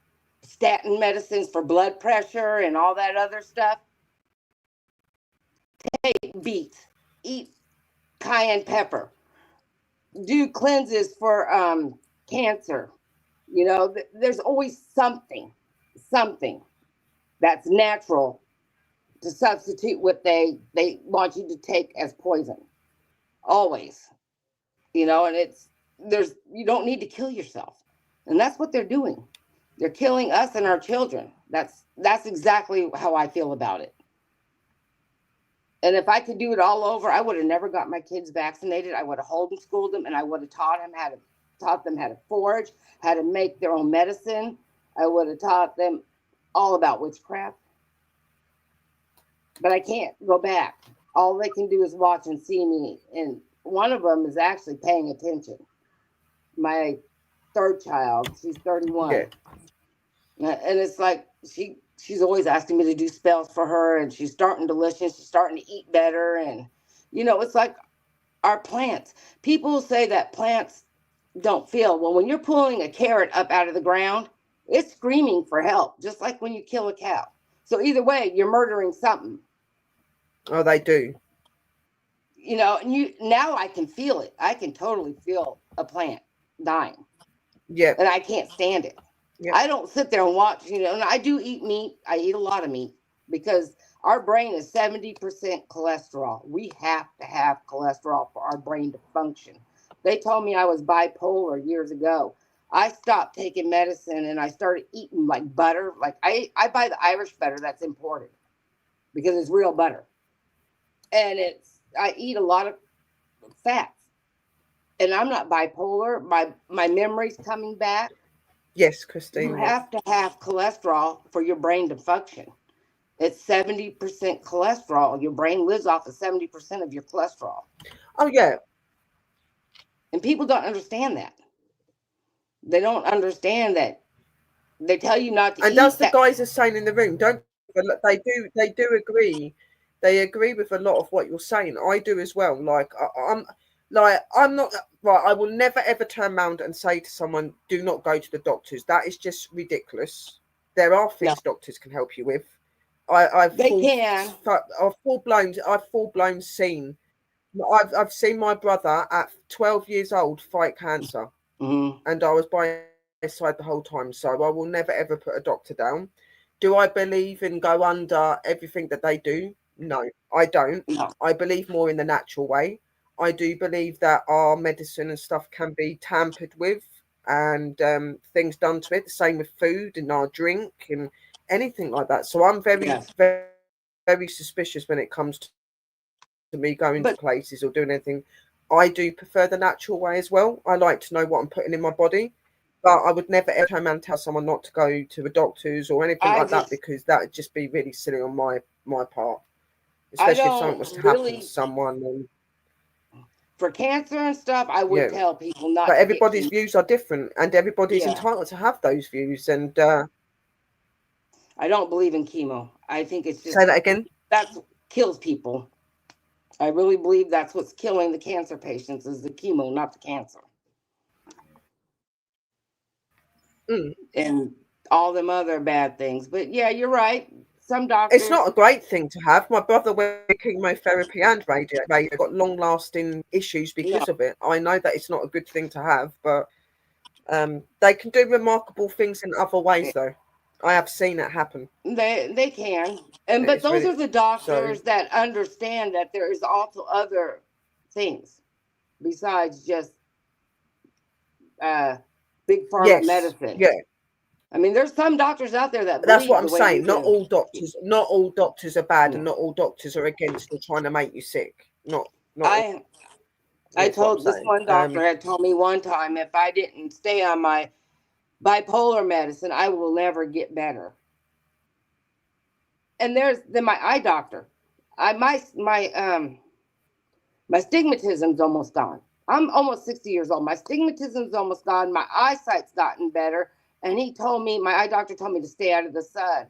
statin medicines for blood pressure and all that other stuff, take beets, eat cayenne pepper, do cleanses for cancer. You know, there's always something that's natural to substitute what they want you to take as poison. Always. You know, and you don't need to kill yourself. And that's what they're doing. They're killing us and our children. That's exactly how I feel about it. And if I could do it all over, I would have never got my kids vaccinated. I would have homeschooled them, and I would have taught them how to forage, how to make their own medicine. I would have taught them all about witchcraft. But I can't go back. All they can do is watch and see me. And one of them is actually paying attention. My third child, she's 31. Yeah. And it's like she's always asking me to do spells for her, and she's starting to listen. She's starting to eat better. And, you know, it's like our plants. People say that plants don't feel. Well, when you're pulling a carrot up out of the ground, it's screaming for help, just like when you kill a cow. So either way, you're murdering something. Oh, they do. You know, and now I can feel it. I can totally feel a plant dying. Yeah. And I can't stand it. Yep. I don't sit there and watch, you know, and I do eat meat. I eat a lot of meat because our brain is 70% cholesterol. We have to have cholesterol for our brain to function. They told me I was bipolar years ago. I stopped taking medicine and I started eating like butter. Like I buy the Irish butter that's imported because it's real butter. And I eat a lot of fats. And I'm not bipolar. My memory's coming back. Yes, Christine. You have to have cholesterol for your brain to function. It's 70% cholesterol. Your brain lives off of 70% of your cholesterol. Oh, yeah. And people don't understand that. They don't understand that. They tell you not to eat. And as the guys are saying in the room, they do agree. They agree with a lot of what you're saying. I do as well. I'm not right. I will never ever turn around and say to someone, "Do not go to the doctors." That is just ridiculous. There are things doctors can help you with. I've full blown seen. I've seen my brother at 12 years old fight cancer, and I was by his side the whole time. So I will never ever put a doctor down. Do I believe and go under everything that they do? No, I don't. No. I believe more in the natural way. I do believe that our medicine and stuff can be tampered with and things done to it. The same with food and our drink and anything like that. So I'm very, Yes. very, very suspicious when it comes to me going to places or doing anything. I do prefer the natural way as well. I like to know what I'm putting in my body, but I would never ever turn around and tell someone not to go to the doctors or anything like that, because that would just be really silly on my part, especially if something was to happen to someone. And for cancer and stuff, I would tell people not. But everybody's views are different, and everybody's Yeah. entitled to have those views. And I don't believe in chemo. I think it's just say that again. That kills people. I really believe that's what's killing the cancer patients is the chemo, not the cancer. And all them other bad things. But yeah, you're right. Some doctors. It's not a great thing to have. My brother went chemotherapy and radio got long-lasting issues because of it. I know that it's not a good thing to have, but they can do remarkable things in other ways, though. I have seen it happen. They can, but those are the doctors that understand that there is also other things besides just big pharma medicine. Yeah. I mean, there's some doctors out there that. That's what I'm saying. Not all doctors are bad, and not all doctors are against or trying to make you sick. I told this one doctor had told me one time, if I didn't stay on my bipolar medicine, I will never get better. And there's my eye doctor. My stigmatism's almost gone. I'm almost 60 years old. My stigmatism's almost gone. My eyesight's gotten better. And he told me, my eye doctor told me to stay out of the sun.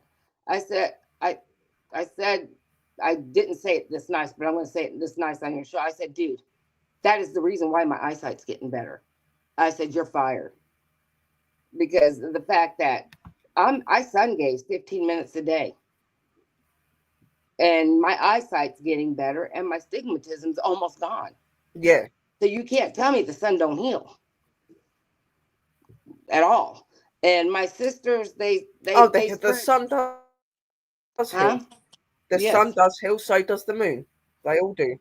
I said, I didn't say it this nice, but I'm going to say it this nice on your show. I said, dude, that is the reason why my eyesight's getting better. I said, you're fired. Because of the fact that I sun gaze 15 minutes a day. And my eyesight's getting better and my stigmatism's almost gone. Yeah. So you can't tell me the sun don't heal at all. And my sisters, the sun does heal. The sun does heal, so does the moon. They all do.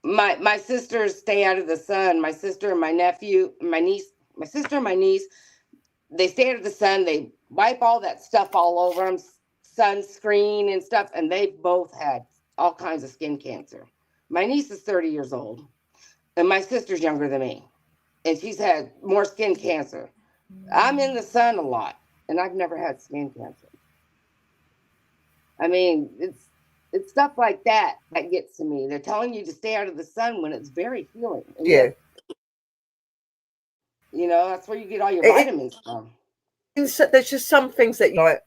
My sisters stay out of the sun. My sister and my nephew, my sister and my niece, they stay out of the sun. They wipe all that stuff all over them, sunscreen and stuff, and they both had all kinds of skin cancer. My niece is 30 years old, and my sister's younger than me, and she's had more skin cancer. I'm in the sun a lot, and I've never had skin cancer. I mean, it's stuff like that that gets to me. They're telling you to stay out of the sun when it's very healing. And yet, you know, that's where you get all your vitamins from. There's just some things that you like.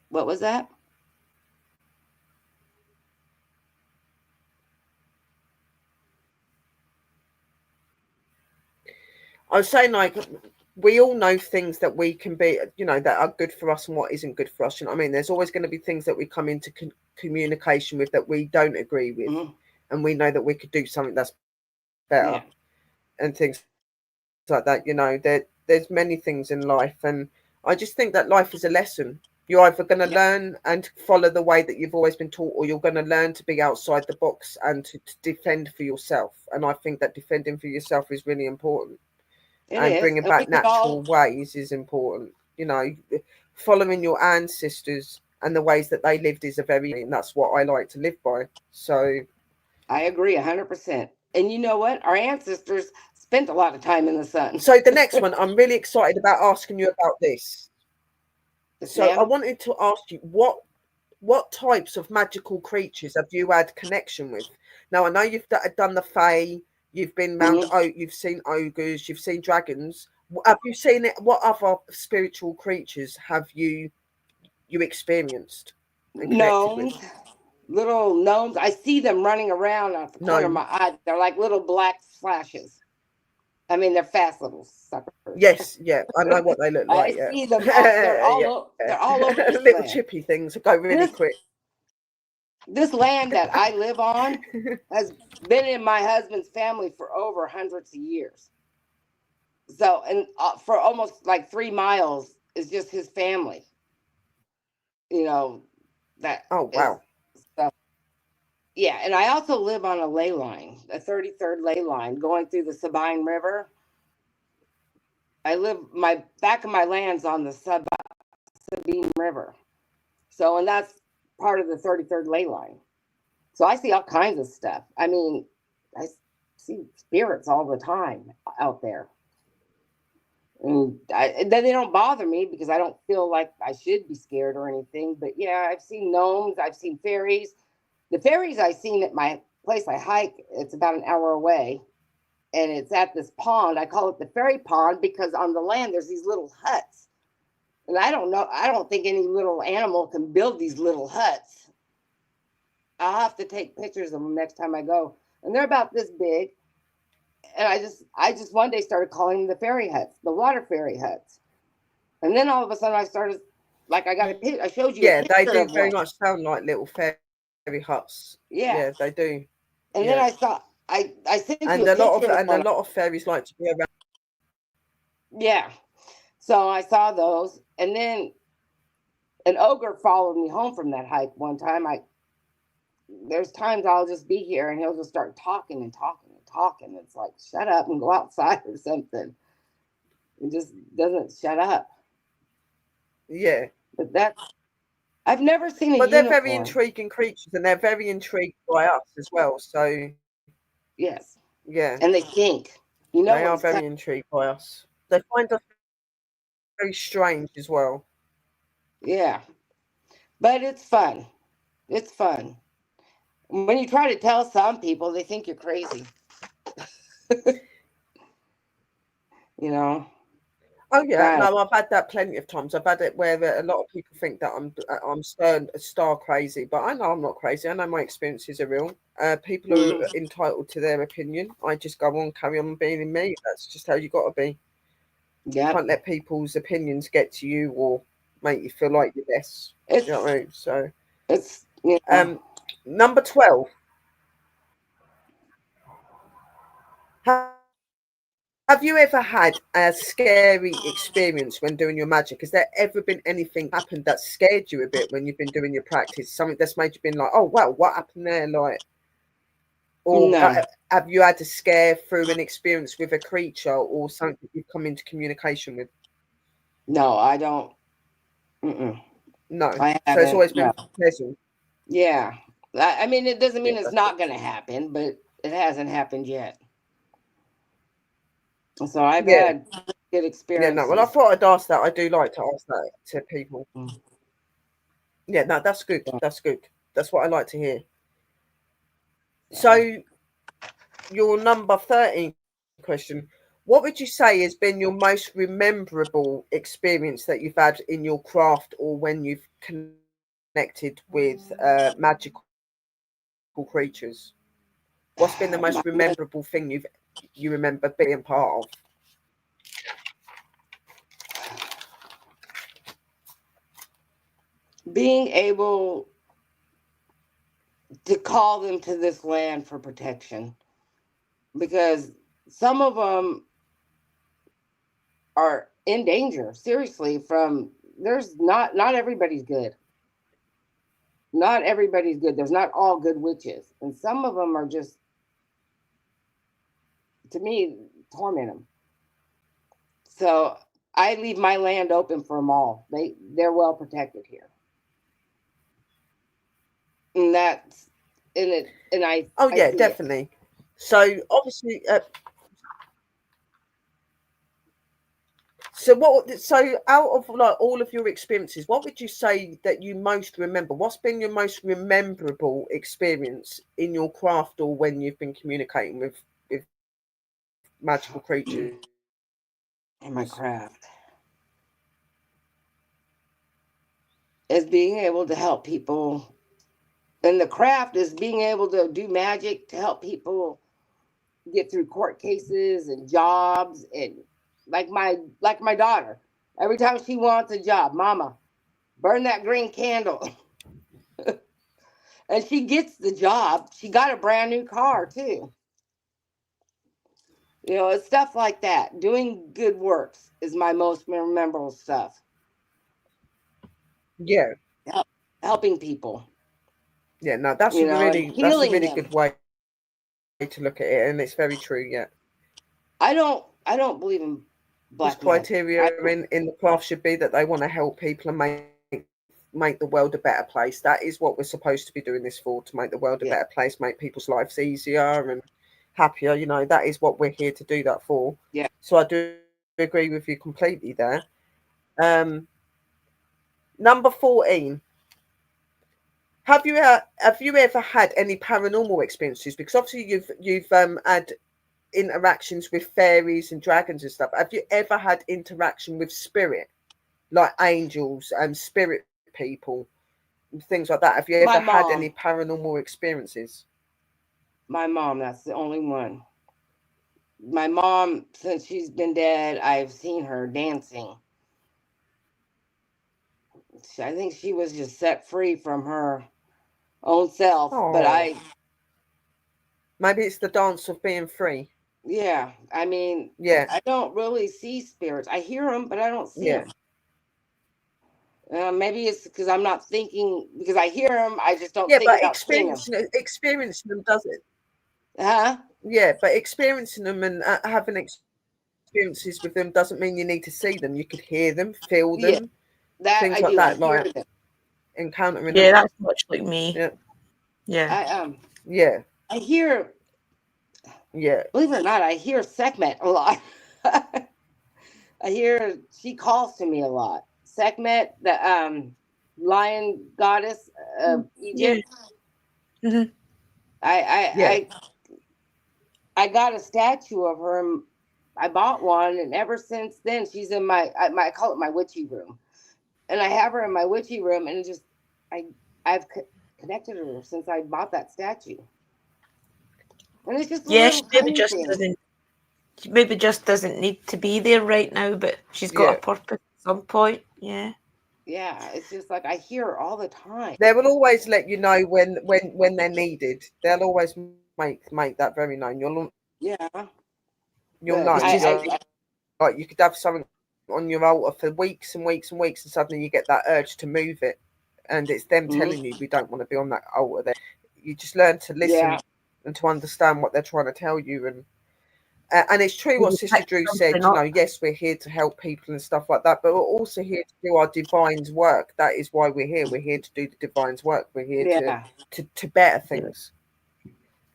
What was that? I was saying, like, we all know things that we can be, you know, that are good for us and what isn't good for us. You know what I mean? There's always going to be things that we come into communication with that we don't agree with. And we know that we could do something that's better and things like that. You know, there's many things in life. And I just think that life is a lesson. You're either going to learn and follow the way that you've always been taught, or you're going to learn to be outside the box and to defend for yourself. And I think that defending for yourself is really important. Bringing back natural ways is important. You know, following your ancestors and the ways that they lived is and that's what I like to live by. So I agree 100%. And you know what? Our ancestors spent a lot of time in the sun. So the next one, I'm really excited about asking you about this. So I wanted to ask you, what types of magical creatures have you had connection with? Now, I know you've done the Fae, you've been you've seen ogres, you've seen dragons. Have you seen it? What other spiritual creatures have you experienced? Gnomes, little gnomes. I see them running around out the corner of my eye. They're like little black flashes. I mean, they're fast little suckers. Yes, yeah, I know what they look like. I see them. They're all over this little land. chippy things that go really quick. This land that I live on has been in my husband's family for over hundreds of years. So, and for almost like 3 miles is just his family. You know, that. Oh, wow. Stuff. Yeah, and I also live on a ley line, a 33rd ley line going through the Sabine River. I live, my back of my land's on the Sabine River. So, and that's part of the 33rd ley line. So I see all kinds of stuff. I mean, I see spirits all the time out there. And then they don't bother me because I don't feel like I should be scared or anything. But yeah, I've seen gnomes, I've seen fairies. The fairies I've seen at my place I hike, it's about an hour away. And it's at this pond. I call it the fairy pond because on the land there's these little huts. And I don't think any little animal can build these little huts. I'll have to take pictures of them next time I go. And they're about this big. And I just one day started calling them the fairy huts, the water fairy huts. And then all of a sudden I started, like, I showed you. Yeah, they do very much sound like little fairy huts. Yeah, they do. And then I saw, I sent you a lot of fairies like to be around. Yeah, so I saw those, and then an ogre followed me home from that hike one time. There's times I'll just be here and he'll just start talking and talking and talking. It's like, shut up and go outside or something. It just doesn't shut up. Yeah. But I've never seen a unicorn. But they're very intriguing creatures, and they're very intrigued by us as well. So yes. Yeah. And they think. You know, they are very intrigued by us. They find us very strange as well. Yeah. But it's fun. It's fun. When you try to tell some people, they think you're crazy. You know? Oh yeah, no, I've had that plenty of times. I've had it where a lot of people think that I'm star crazy, but I know I'm not crazy. I know my experiences are real. People are entitled to their opinion. I just go on, carry on being me. That's just how you got to be. Yeah. Can't let people's opinions get to you or make you feel like you're less. You know what I mean? So it's number 12. Have you ever had a scary experience when doing your magic? Has there ever been anything happened that scared you a bit when you've been doing your practice? Something that's made you been like, oh wow, what happened there? Like, or have you had a scare through an experience with a creature or something that you've come into communication with? No, I don't. No, so it's always been pleasant. Yeah, I mean, it doesn't mean it's not going to happen, but it hasn't happened yet. So I've had good experiences. Yeah, no, well, I thought I'd ask that. I do like to ask that to people. Yeah, no, that's good. That's good. That's what I like to hear. So your number 13 question, what would you say has been your most memorable experience that you've had in your craft or when you've connected with magical creatures? What's been the most memorable thing you remember being part of? Being able to call them to this land for protection, because some of them are in danger, seriously, from there's not everybody's good. Not everybody's good. There's not all good witches. And some of them are just, to me, torment them. So I leave my land open for them all. They're well protected here. And that's in it. And I. Oh yeah, definitely. So obviously. So out of like all of your experiences, what would you say that you most remember? What's been your most memorable experience in your craft or when you've been communicating with magical creatures? In my craft is being able to help people. And the craft is being able to do magic to help people get through court cases and jobs. And like my daughter, every time she wants a job, Mama, burn that green candle. And she gets the job. She got a brand new car too. You know, it's stuff like that. Doing good works is my most memorable stuff. Yeah. Helping people. Yeah, no, that's you a know, and really healing them. good way to look at it, and it's very true. Yeah, I don't believe in this black magic. criteria in the craft should be that they want to help people and make the world a better place. That is what we're supposed to be doing this for, to make the world a better place, make people's lives easier and happier. You know, that is what we're here to do that for. Yeah. So I do agree with you completely there. Number 14. Have you ever had any paranormal experiences? Because obviously you've had interactions with fairies and dragons and stuff. Have you ever had interaction with spirit, like angels and spirit people, and things like that? Have you ever had any paranormal experiences? My mom, that's the only one. My mom, since she's been dead, I've seen her dancing. I think she was just set free from her own self. Oh. But maybe it's the dance of being free. Yeah, I mean, yeah, I don't really see spirits. I hear them, but I don't see them. Maybe it's because I'm not thinking, because I hear them, I just don't think about seeing them. Experiencing them does it. Huh? Yeah, but experiencing them and having experiences with them doesn't mean you need to see them. You could hear them, feel them, things like that, like encountering them. Yeah, that's much like me. Yeah. I hear. Yeah. Believe it or not, I hear Sekhmet a lot. I hear she calls to me a lot. Sekhmet, the lion goddess of Egypt. Yeah. Mm-hmm. I got a statue of her. I bought one, and ever since then, she's in I call it my witchy room, and I have her in my witchy room, and I've connected her since I bought that statue, and it's just she maybe just doesn't need to be there right now, but she's got a purpose at some point. Yeah, it's just like I hear her all the time. They will always let you know when they're needed. They'll always make that very known. You'll know. Like you could have something on your altar for weeks and weeks and weeks, and suddenly you get that urge to move it, and it's them telling you we don't want to be on that altar. There, you just learn to listen and to understand what they're trying to tell you, and it's true what Sister Drew said. You know, yes, we're here to help people and stuff like that, but we're also here to do our divine's work. That is why we're here. We're here to do the divine's work. We're here to better things.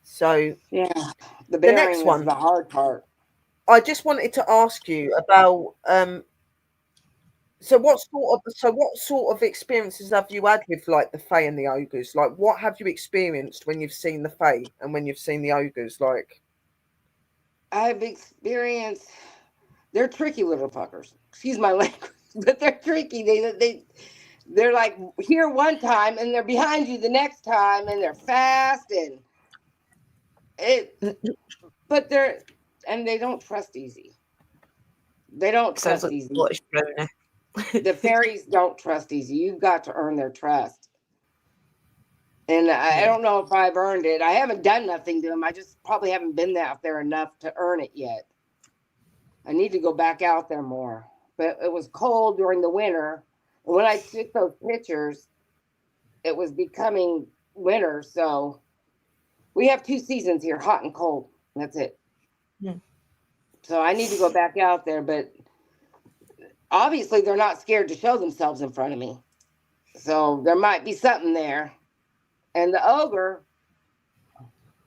So the next one, the hard part. I just wanted to ask you about so what sort of experiences have you had with like the Fae and the ogres? Like what have you experienced when you've seen the Fae and when you've seen the ogres? Like I've experienced, they're tricky little fuckers. Excuse my language, but they're tricky. They're like here one time and they're behind you the next time, and they're fast but they don't trust easy. They don't trust easy. The fairies don't trust easy. You've got to earn their trust. And I don't know if I've earned it. I haven't done nothing to them. I just probably haven't been out there enough to earn it yet. I need to go back out there more. But it was cold during the winter. And when I took those pictures, it was becoming winter. So we have 2 seasons here, hot and cold. That's it. Yeah. So I need to go back out there. But obviously, they're not scared to show themselves in front of me. So there might be something there. And the ogre,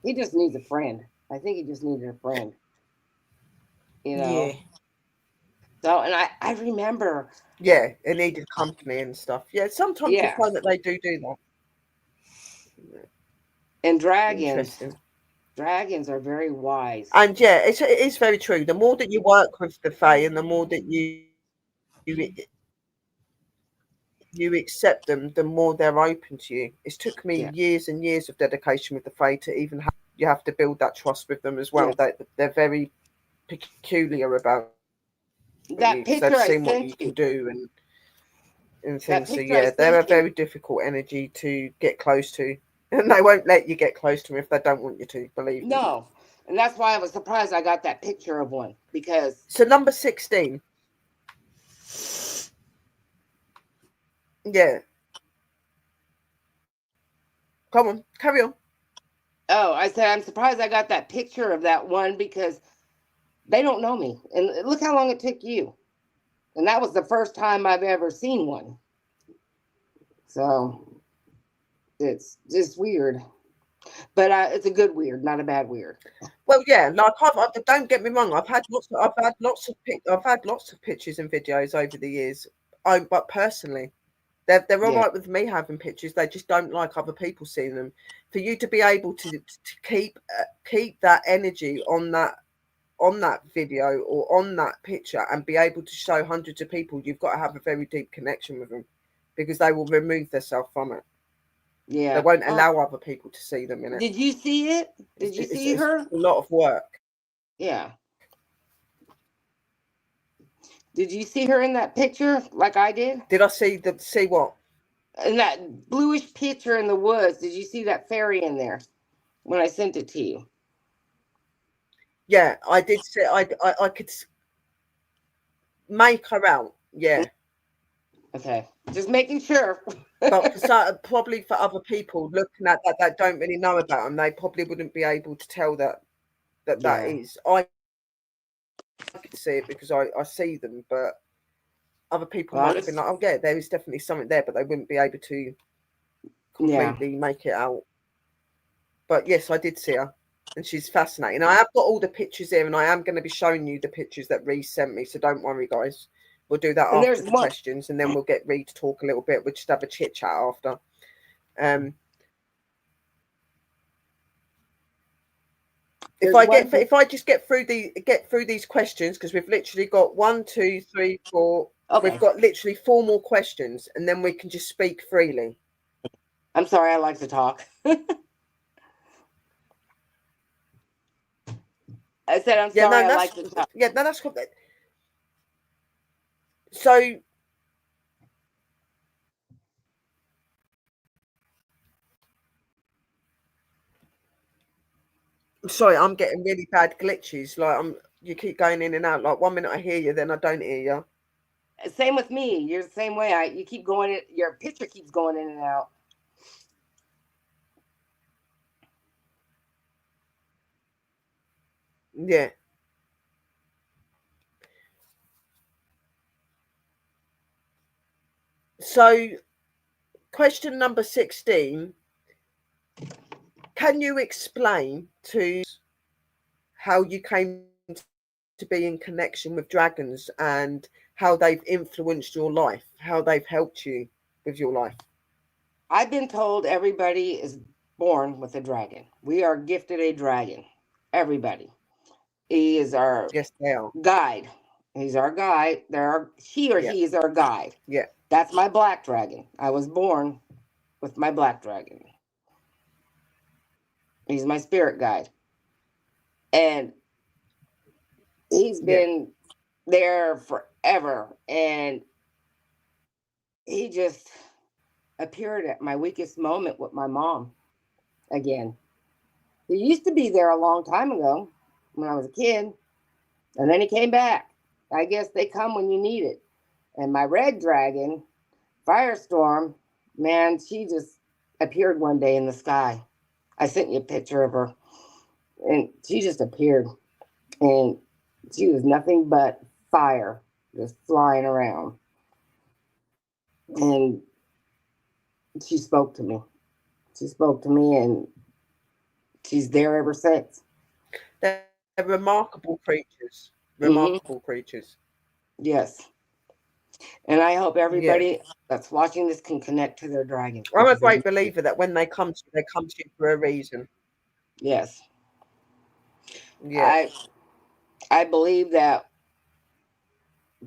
he just needs a friend. I think he just needed a friend. You know? Yeah. So, and I remember. Yeah, it needed company and stuff. Yeah, sometimes you find that they do that. And dragons are very wise. And yeah, it is very true. The more that you work with the Fae and the more that you accept them, the more they're open to you. It's took me years and years of dedication with the Fae to even you have to build that trust with them as well. They're very peculiar about that you, picture they've I seen what sent you can do and things. So they're a very difficult energy to get close to, and they won't let you get close to them if they don't want you to. Believe me. No, and that's why I was surprised I got that picture of one, because. So number 16. Yeah. Come on, carry on. Oh, I said, I'm surprised I got that picture of that one because they don't know me. And look how long it took you. And that was the first time I've ever seen one. So it's just weird. But it's a good weird, not a bad weird. Well, yeah, like don't get me wrong. I've had lots of pictures and videos over the years. But personally, they're all right with me having pictures. They just don't like other people seeing them. For you to be able to keep that energy on that video or on that picture and be able to show hundreds of people, you've got to have a very deep connection with them, because they will remove themselves from it. Yeah, they won't allow other people to see them in it. Did you see it? Did you see her? It's a lot of work. Yeah. Did you see her in that picture like I did? Did I see what? In that bluish picture in the woods, did you see that fairy in there when I sent it to you? Yeah, I did see. I could make her out. Yeah. Okay, just making sure. But probably for other people looking at that don't really know about them, they probably wouldn't be able to tell that is. I could see it because I see them, but other people might have been like, oh yeah, there is definitely something there, but they wouldn't be able to completely make it out. But yes, I did see her, and she's fascinating. I have got all the pictures here, and I am going to be showing you the pictures that Ree sent me, so don't worry, guys. We'll do that after the questions, and then we'll get Ree to talk a little bit. We'll just have a chit chat after. If I just get through these questions, because we've literally got 1, 2, 3, 4. Okay. We've got literally 4 more questions, and then we can just speak freely. I'm sorry, I like to talk. I said I'm sorry, I like to talk. Yeah, no, that's cool. So sorry, I'm getting really bad glitches. Like you keep going in and out. Like 1 minute I hear you, then I don't hear you. Same with me. You're the same way. You keep going. Your picture keeps going in and out. Yeah. So, question number 16. Can you explain to how you came to be in connection with dragons and how they've influenced your life, how they've helped you with your life? I've been told everybody is born with a dragon. We are gifted a dragon. Everybody. He is our guide. He's our guide. He is our guide. Yeah. That's my black dragon. I was born with my black dragon. He's my spirit guide. And he's been there forever. And he just appeared at my weakest moment with my mom again. He used to be there a long time ago when I was a kid. And then he came back. I guess they come when you need it. And my red dragon, Firestorm, man, she just appeared one day in the sky. I sent you a picture of her. And she just appeared. And she was nothing but fire, just flying around. And she spoke to me. She spoke to me, and she's there ever since. They're remarkable creatures. Remarkable creatures. Yes. And I hope everybody that's watching this can connect to their dragon. I'm a great believer that when they come to you for a reason. Yes. Yeah. I believe that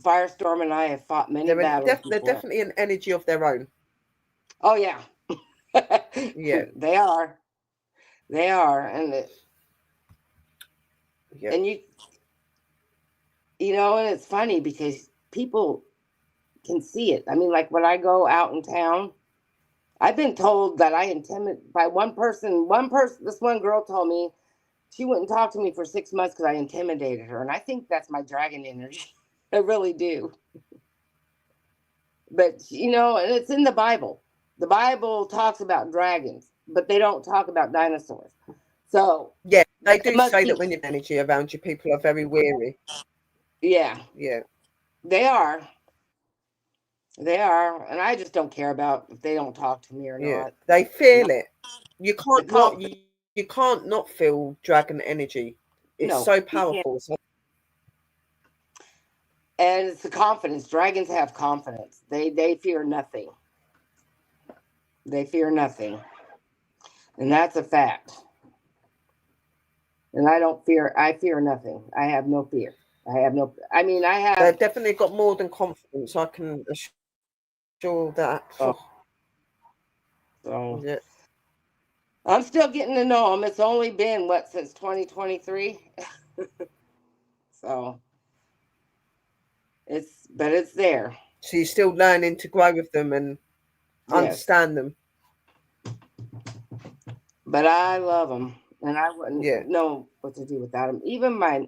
Firestorm and I have fought many battles. They're definitely an energy of their own. Oh, yeah. Yeah. They are. They are. And and you know, and it's funny because people can see it. I mean, like when I go out in town, I've been told that I intimidate by one person. This one girl told me she wouldn't talk to me for 6 months because I intimidated her. And I think that's my dragon energy. I really do. But, you know, and it's in the Bible. The Bible talks about dragons, but they don't talk about dinosaurs. So yeah, they do say that when you have energy around you, people are very weary. Yeah. Yeah. They are. They are. And I just don't care about if they don't talk to me or not. They feel it. You can't not feel dragon energy. It's so powerful. And it's the confidence. Dragons have confidence. They fear nothing. They fear nothing. And that's a fact. And I fear nothing. I have no fear. They've definitely got more than confidence. I can assure that. So yeah. I'm still getting to know them. It's only been since 2023. So it's there. So you're still learning to grow with them and understand them. But I love them, and I wouldn't know what to do without them. Even my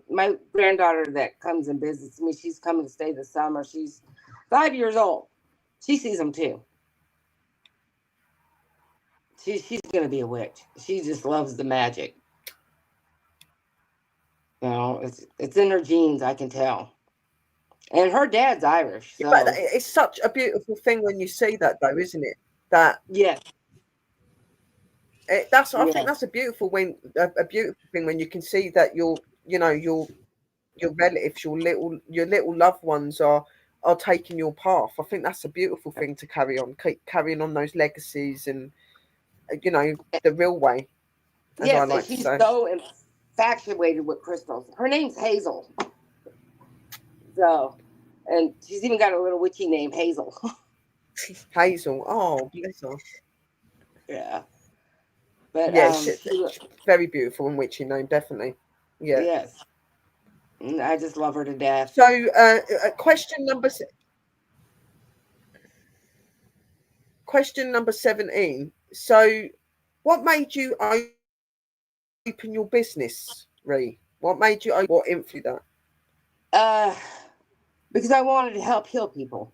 granddaughter that comes and visits me, she's coming to stay this summer. She's 5 years old. She sees them too. She's gonna be a witch. She just loves the magic. You know, it's in her genes. I can tell. And her dad's Irish. So. But it's such a beautiful thing when you see that, though, isn't it? That I think that's a beautiful thing when you can see that your relatives, your little loved ones are taking your path. I think that's a beautiful thing to keep carrying on those legacies and the real way. Yes, and she's so infatuated with crystals. Her name's Hazel. So, and she's even got a little witchy name, Hazel. Hazel. Oh, bless her. Yeah. But very beautiful and witchy name, definitely. Yeah. Yes. I just love her to death. So, question number 17. So, what made you open your business, Ree? What made you what influenced that? Because I wanted to help heal people.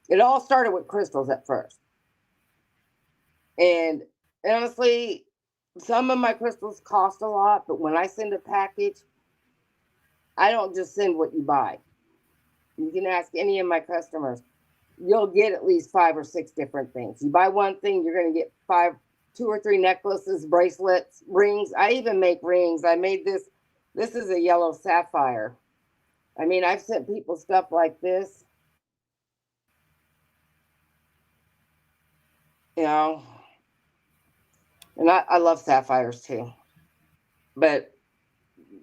It all started with crystals at first. And honestly, some of my crystals cost a lot, but when I send a package, I don't just send what you buy. You can ask any of my customers. You'll get at least 5 or 6 different things. You buy one thing, you're going to get 2 or 3 necklaces, bracelets, rings. I even make rings. I made this. This is a yellow sapphire. I mean, I've sent people stuff like this. You know, and I love sapphires too. But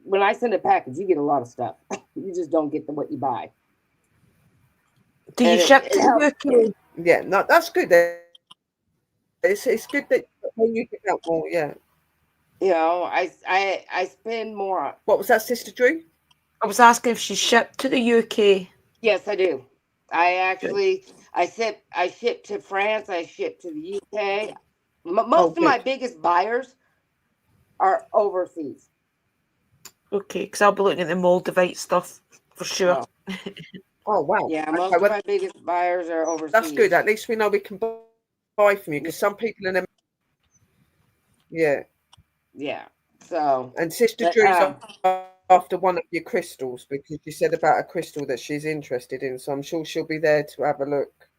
when I send a package, you get a lot of stuff. You just don't get what you buy. Do you ship to the UK? Yeah, no, that's good. It's good that when you get out more, yeah. You know, I spend more. What was that, Sister Drew? I was asking if she shipped to the UK. Yes, I do. I ship to France. I ship to the UK. Most of my biggest buyers are overseas. Okay, because I'll be looking at the Moldavite stuff for sure. Oh wow! Yeah, most of my biggest buyers are overseas. That's good. At least we know we can buy from you, because some people in them. Yeah. Yeah. So. And Sister Drew's after one of your crystals, because you said about a crystal that she's interested in. So I'm sure she'll be there to have a look.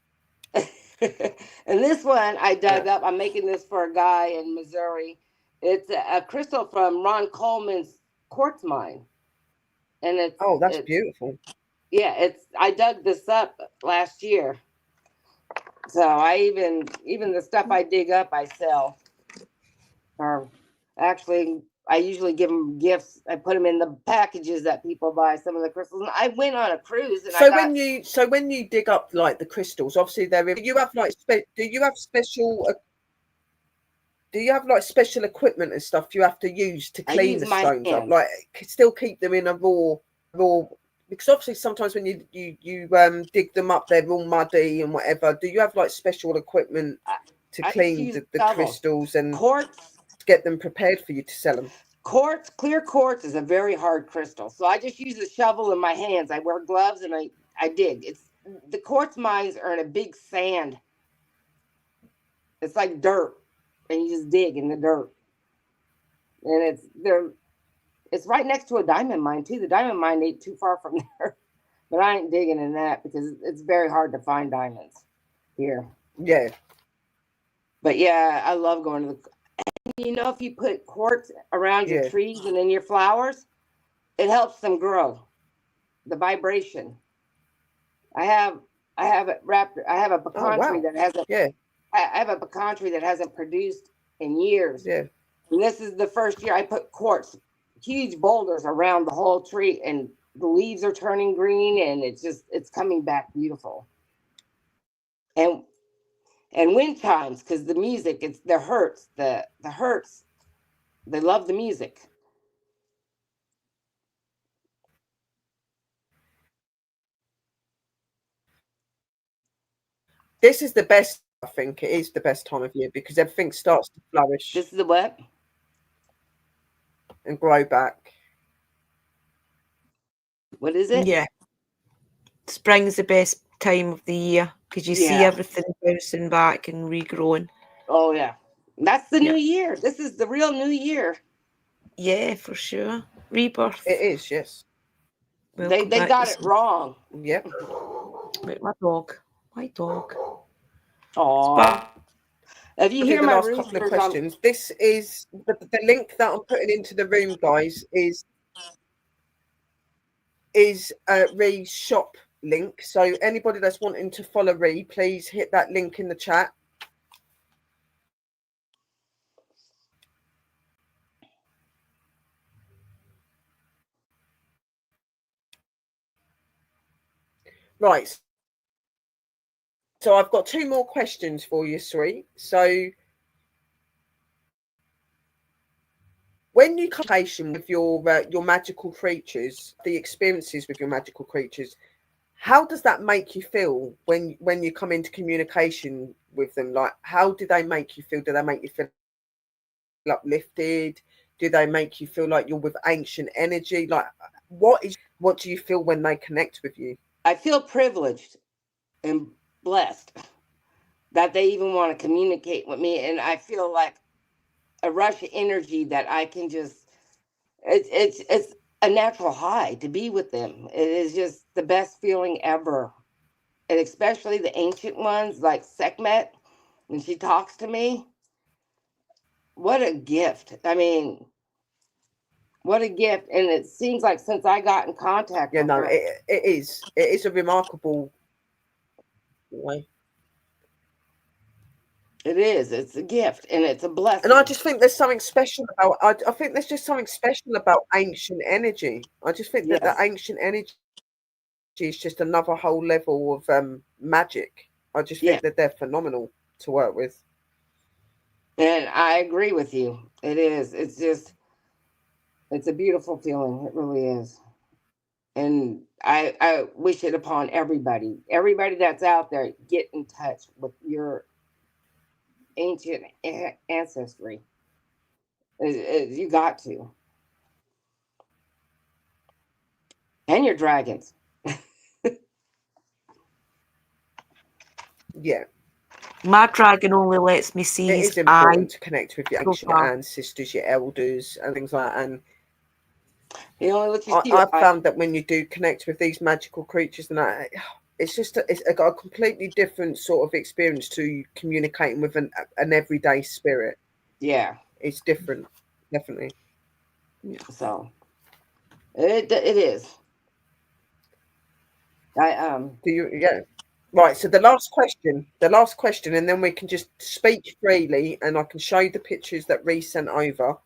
And this one I dug up. I'm making this for a guy in Missouri. It's a crystal from Ron Coleman's quartz mine, and it's beautiful. Yeah, I dug this up last year. So I even the stuff I dig up I sell. Or actually, I usually give them gifts. I put them in the packages that people buy. Some of the crystals. And I went on a cruise, and when you dig up like the crystals, obviously do you have special equipment and stuff you have to use to clean the stones up? Like, still keep them in a raw. Because obviously sometimes when you dig them up, they're all muddy and whatever. Do you have like special equipment to clean the crystals and quartz to get them prepared for you to sell them? Clear quartz is a very hard crystal. So I just use a shovel in my hands. I wear gloves and I dig. The quartz mines are in a big sand It's like dirt, and you just dig in the dirt. And it's right next to a diamond mine too. The diamond mine ain't too far from there, but I ain't digging in that because it's very hard to find diamonds here. Yeah. But yeah, I love going to the. You know, if you put quartz around your trees and in your flowers, it helps them grow. The vibration. I have it wrapped. I have a pecan tree that hasn't. Yeah. I have a pecan tree that hasn't produced in years. Yeah. And this is the first year I put quartz, huge boulders around the whole tree, and the leaves are turning green, and it's coming back beautiful. And wind chimes, because the music, it's the hertz, the hertz. They love the music. This is the best. I think it is the best time of year because everything starts to flourish. This is the what? And grow back. What is it? Yeah. Spring is the best time of the year because you see everything bouncing back and regrowing. Oh, yeah. That's the new year. This is the real new year. Yeah, for sure. Rebirth. It is, yes. They got it wrong. Yep. Wait, my dog. My dog. Oh. If you hear my last couple of questions, this is the link that I'm putting into the room, guys, is Ree's shop link. So anybody that's wanting to follow Ree, please hit that link in the chat. Right. So I've got 2 more questions for you, Sri. So when you communicate with your magical creatures, the experiences with your magical creatures, how does that make you feel when you come into communication with them? Like, how do they make you feel? Do they make you feel uplifted? Do they make you feel like you're with ancient energy? Like, what do you feel when they connect with you? I feel privileged and blessed that they even want to communicate with me, and I feel like a rush of energy that I can just. It's a natural high to be with them. It is just the best feeling ever, and especially the ancient ones like Sekhmet, when she talks to me. What a gift! I mean, what a gift! And it seems like since I got in contact with her, it is a remarkable way. It is. It's a gift, and it's a blessing. And I just think there's something special about. I think there's just something special about ancient energy. I just think that the ancient energy is just another whole level of magic. I just think that they're phenomenal to work with. And I agree with you. It is. It's just. It's a beautiful feeling. It really is. And I wish it upon everybody. Everybody that's out there, get in touch with your ancient ancestry. You got to. And your dragons. Yeah. My dragon only lets me see his eye. It is important to connect with your ancient ancestors, your elders, and things like that. And I've found that when you do connect with these magical creatures, and that, it's got a completely different sort of experience to communicating with an everyday spirit. Yeah, it's different, definitely. So it is. Do you? Yeah. Right. So the last question, and then we can just speak freely, and I can show you the pictures that Ree sent over.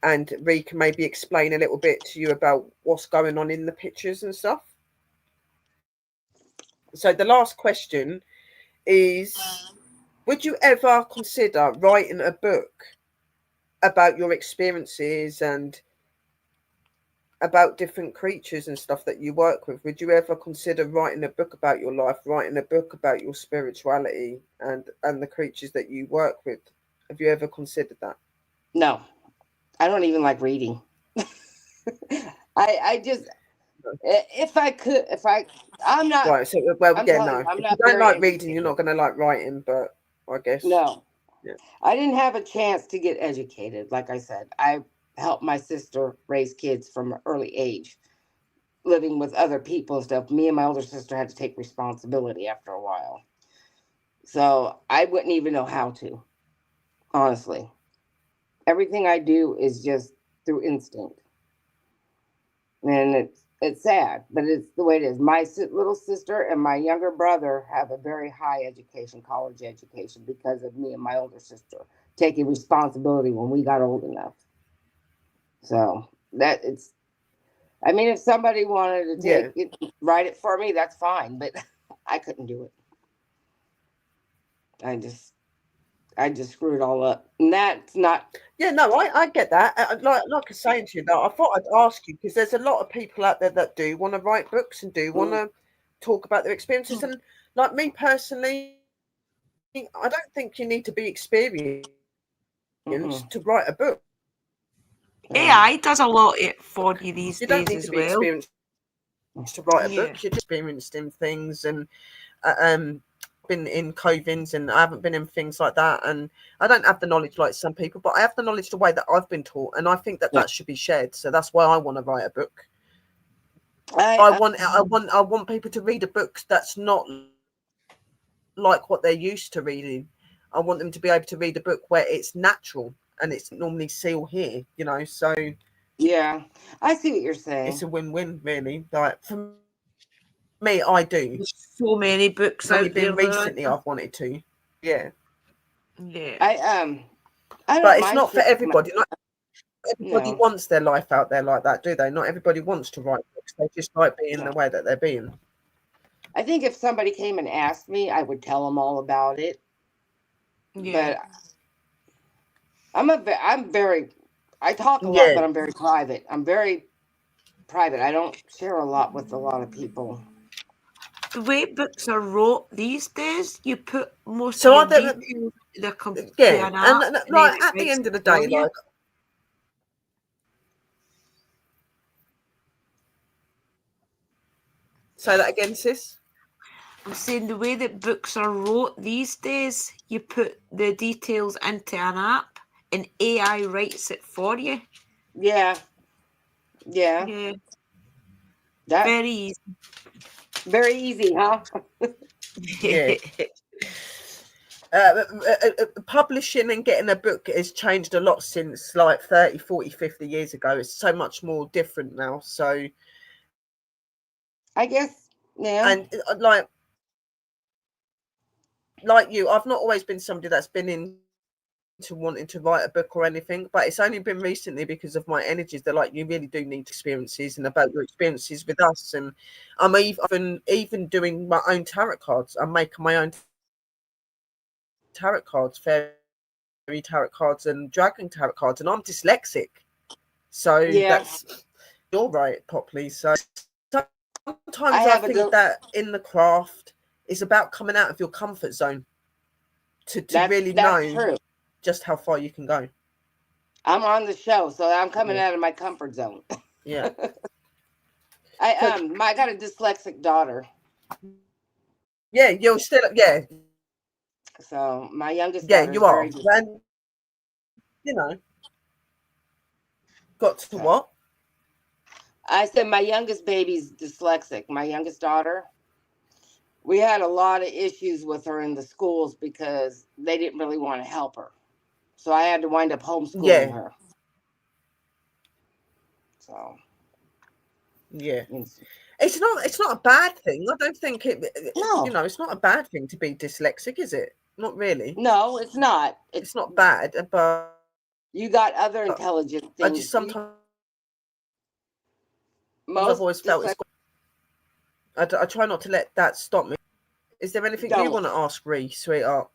And Ree can maybe explain a little bit to you about what's going on in the pictures and stuff. So the last question is, would you ever consider writing a book about your experiences and about different creatures and stuff that you work with? Would you ever consider writing a book about your life, writing a book about your spirituality and the creatures that you work with? Have you ever considered that? No. I don't even like reading. I just, I'm not. Right. So, well, I'm yeah, telling no. you, I'm if not you don't like very reading, you're not going to like writing. But I guess. No. Yeah. I didn't have a chance to get educated. Like I said, I helped my sister raise kids from an early age, living with other people and stuff. Me and my older sister had to take responsibility after a while. So I wouldn't even know how to, honestly. Everything I do is just through instinct. And it's sad, but it's the way it is. My little sister and my younger brother have a very high education, college education, because of me and my older sister taking responsibility when we got old enough. So that it's, I mean, if somebody wanted to take it, write it for me, that's fine, but I couldn't do it. I just screwed it all up. And that's not. Yeah, no, I get that. Like I was saying to you, though, I thought I'd ask you because there's a lot of people out there that do want to write books and do want to talk about their experiences. And like me personally, I don't think you need to be experienced to write a book. AI does a lot for you these You don't days need as to be well. experienced to write a book. You're just experienced in things, and been in covens, and I haven't been in things like that, and I don't have the knowledge like some people, but I have the knowledge the way that I've been taught, and I think that that should be shared. So that's why I want to write a book. I want people to read a book that's not like what they're used to reading. I want them to be able to read a book where it's natural and it's normally seal here, you know. So yeah, I see what you're saying. It's a win-win, really. Like for me, I do. There's so many books It's only out there. been recently I've wanted to. Yeah. Yeah. I don't But it's mind not for everybody. Not everybody No. wants their life out there like that, do they? Not everybody wants to write books. They just like being the way that they're being. I think if somebody came and asked me, I would tell them all about it. Yeah. But I talk a lot, but I'm very private. I'm very private. I don't share a lot with a lot of people. The way books are wrote these days, you put most of your details to an app, and like at the end of the day, like. Say that again, sis. I'm saying the way that books are wrote these days, you put the details into an app and AI writes it for you. Yeah. Very easy. Very easy, huh? Yeah. Publishing and getting a book has changed a lot since like 30, 40, 50 years ago. It's so much more different now. So I guess, yeah. And like you, I've not always been somebody that's been into wanting to write a book or anything, but it's only been recently because of my energies. They're like, you really do need experiences and about your experiences with us. And I'm even doing my own tarot cards. I'm making my own tarot cards, fairy tarot cards and dragon tarot cards, and I'm dyslexic. So that's, you're right, Popley. So sometimes I think that in the craft, it's about coming out of your comfort zone to really know just how far you can go. I'm on the show, so I'm coming out of my comfort zone. Yeah. I got a dyslexic daughter. Yeah, you're still So my youngest daughter. Yeah, you are. And, you know, got to what? I said my youngest baby's dyslexic. My youngest daughter. We had a lot of issues with her in the schools because they didn't really want to help her. So I had to wind up homeschooling her. So yeah, it's not a bad thing. I don't think it. No. You know, it's not a bad thing to be dyslexic, is it? Not really. No, it's not. It's not bad, but you got other intelligent things. I just sometimes I've always felt I try not to let that stop me. Is there anything you want to ask, Ree, sweetheart?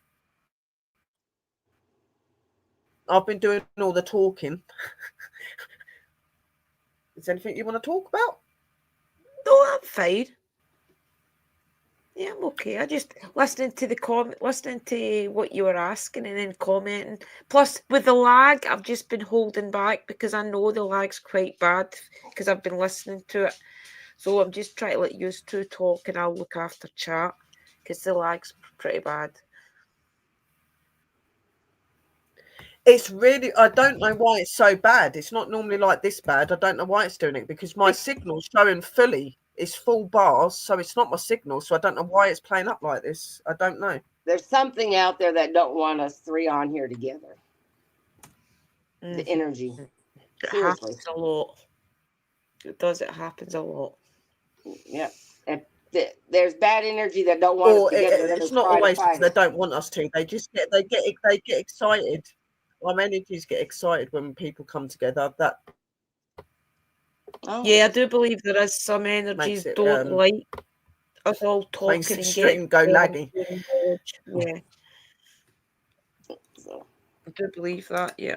I've been doing all the talking. Is there anything you want to talk about? No, I'm fine. Yeah, I'm okay. I just listening to what you were asking and then commenting. Plus, with the lag, I've just been holding back because I know the lag's quite bad because I've been listening to it. So I'm just trying to let you two talk and I'll look after chat because the lag's pretty bad. It's really, I don't know why it's so bad. It's not normally like this bad. I don't know why it's doing it, because my signal's showing fully. It's full bars, so it's not my signal. So I don't know why it's playing up like this. I don't know. There's something out there that don't want us three on here together. The energy. It Seriously. happens a lot. It does. It happens a lot. Yep. If there's bad energy that don't want us together. It's not always because they don't want us to. They just they get excited. Our energies get excited when people come together. That yeah, I do believe there is some energies don't like us all talking makes the and stream go laggy. Yeah, so I do believe that. Yeah.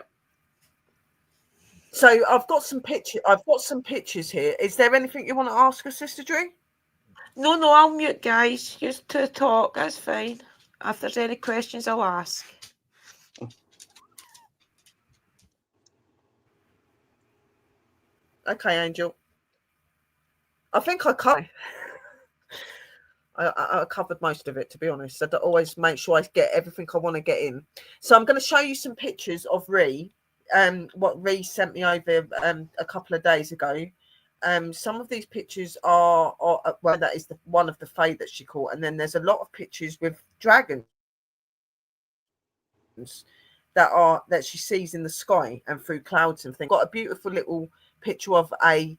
So I've got some pictures here. Is there anything you want to ask us, Sister Drew? No, I'll mute, guys. Just to talk. That's fine. If there's any questions, I'll ask. Okay, Angel. I think I covered. I covered most of it, to be honest. I always make sure I get everything I want to get in. So I'm going to show you some pictures of Ree. What Ree sent me over a couple of days ago. Some of these pictures are well, that is one of the fae that she caught, and then there's a lot of pictures with dragons that she sees in the sky and through clouds and things. Got a beautiful little picture of a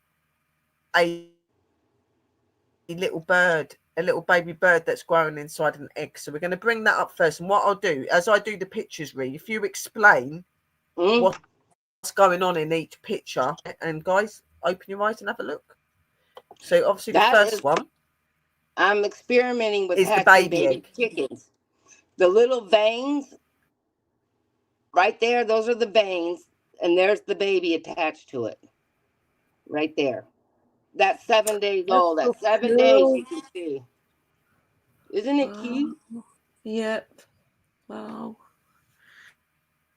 little bird, a little baby bird that's growing inside an egg. So we're going to bring that up first. And what I'll do, as I do the pictures, Ree, if you explain what's going on in each picture, and guys, open your eyes and have a look. So obviously the first one, I'm experimenting with is the baby chickens. The little veins right there, those are the veins, and there's the baby attached to it. Right there. That's 7 days old. At 7 days, you can see. Isn't it cute? Yep. Wow.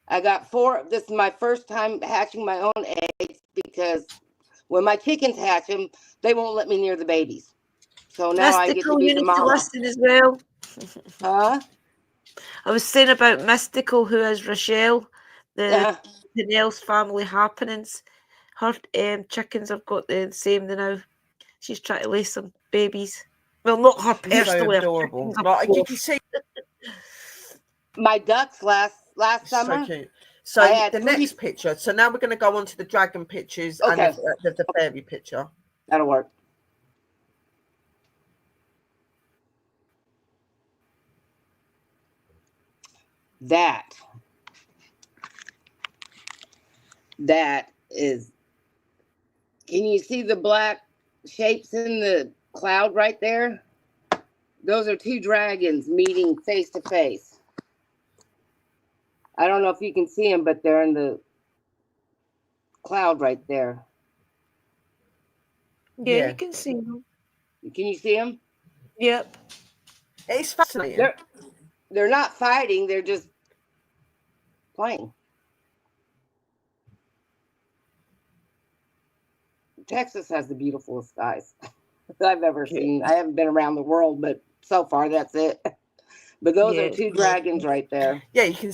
I got 4. This is my first time hatching my own eggs, because when my chickens hatch them, they won't let me near the babies. So now I get to be the mama. Listen as well. Huh? I was saying about Mystical, who is Rochelle, the Nels family happenings. Her chickens have got the same now. She's trying to lay some babies. Well, not her personally. So adorable. Like you can see my ducks last summer. So cute. So the next picture. So now we're going to go on to the dragon pictures and the fairy picture. That'll work. That is, can you see the black shapes in the cloud right there? Those are 2 dragons meeting face to face. I don't know if you can see them, but they're in the cloud right there. Yeah, you can see them. Can you see them? Yep. It's fascinating. They're not fighting. They're just playing. Texas has the beautifulest skies I've ever seen. I haven't been around the world, but so far that's it. But those are 2 dragons right there. Yeah, you can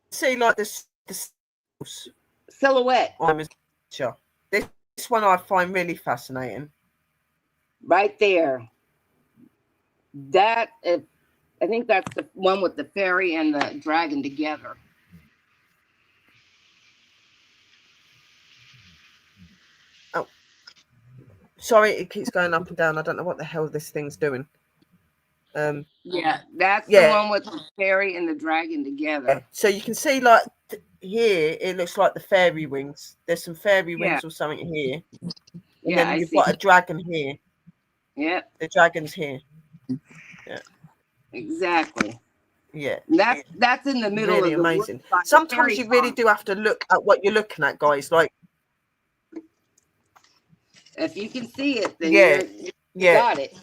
see like the silhouette. This one I find really fascinating. Right there. That is, I think that's the one with the fairy and the dragon together. Oh, sorry, it keeps going up and down. I don't know what the hell this thing's doing. Yeah, that's the one with the fairy and the dragon together. So you can see like here, it looks like the fairy wings. There's some fairy wings or something here. And then you've got a dragon here. Yep. The dragon's here. Yeah. Exactly. Yeah. That's in the middle really of the amazing. Sometimes you really do have to look at what you're looking at, guys. Like, if you can see it, then you got it.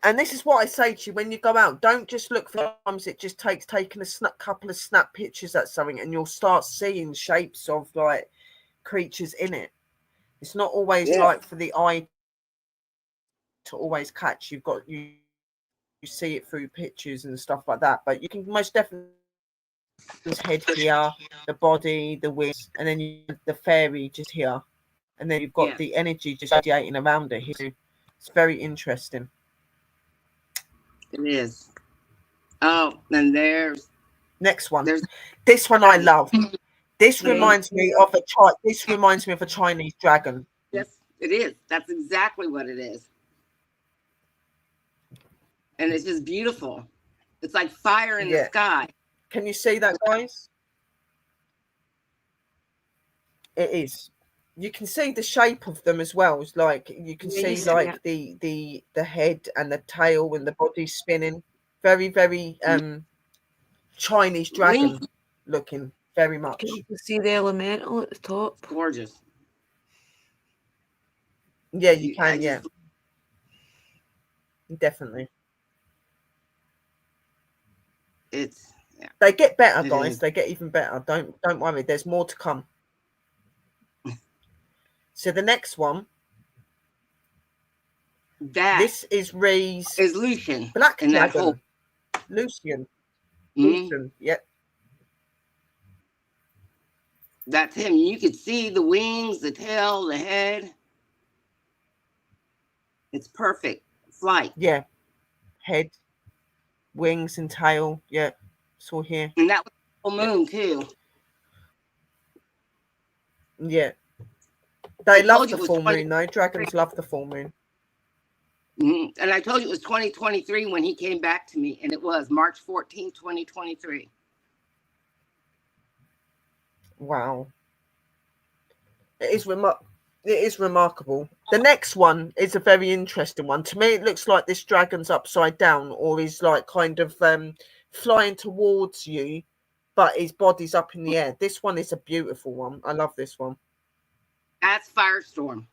And this is what I say to you when you go out. Don't just look for times. It just takes taking a couple of snap pictures at something, and you'll start seeing shapes of like creatures in it. It's not always like for the eye to always catch. You see it through pictures and stuff like that, but you can most definitely head here, the body, the wings, and then you the fairy just here, and then you've got the energy just radiating around it. It's very interesting. It is. Oh, and there's next one. This one I love. This reminds me of a Chinese dragon. Yes, it is. That's exactly what it is. And it's just beautiful. It's like fire in the sky. Can you see that, guys? It is. You can see the shape of them as well. It's like you can see like the head and the tail and the body spinning. Very, very Chinese dragon looking, very much. You can see the elemental at the top. Gorgeous. Yeah, you can, definitely. They get better, guys. They get even better. Don't worry. There's more to come. So the next one. This is Ree's. Is Lucian. Black dragon. Lucian. Lucian. Yep. That's him. You could see the wings, the tail, the head. It's perfect. Flight. Yeah. Head, wings, and tail. Yeah. It's all here. And that was full moon too. Yeah. They love the full moon, though. Dragons love the full moon. And I told you it was 2023 when he came back to me, and it was March 14, 2023. Wow. It is remarkable. The next one is a very interesting one. To me, it looks like this dragon's upside down, or is like kind of flying towards you, but his body's up in the air. This one is a beautiful one. I love this one. That's Firestorm.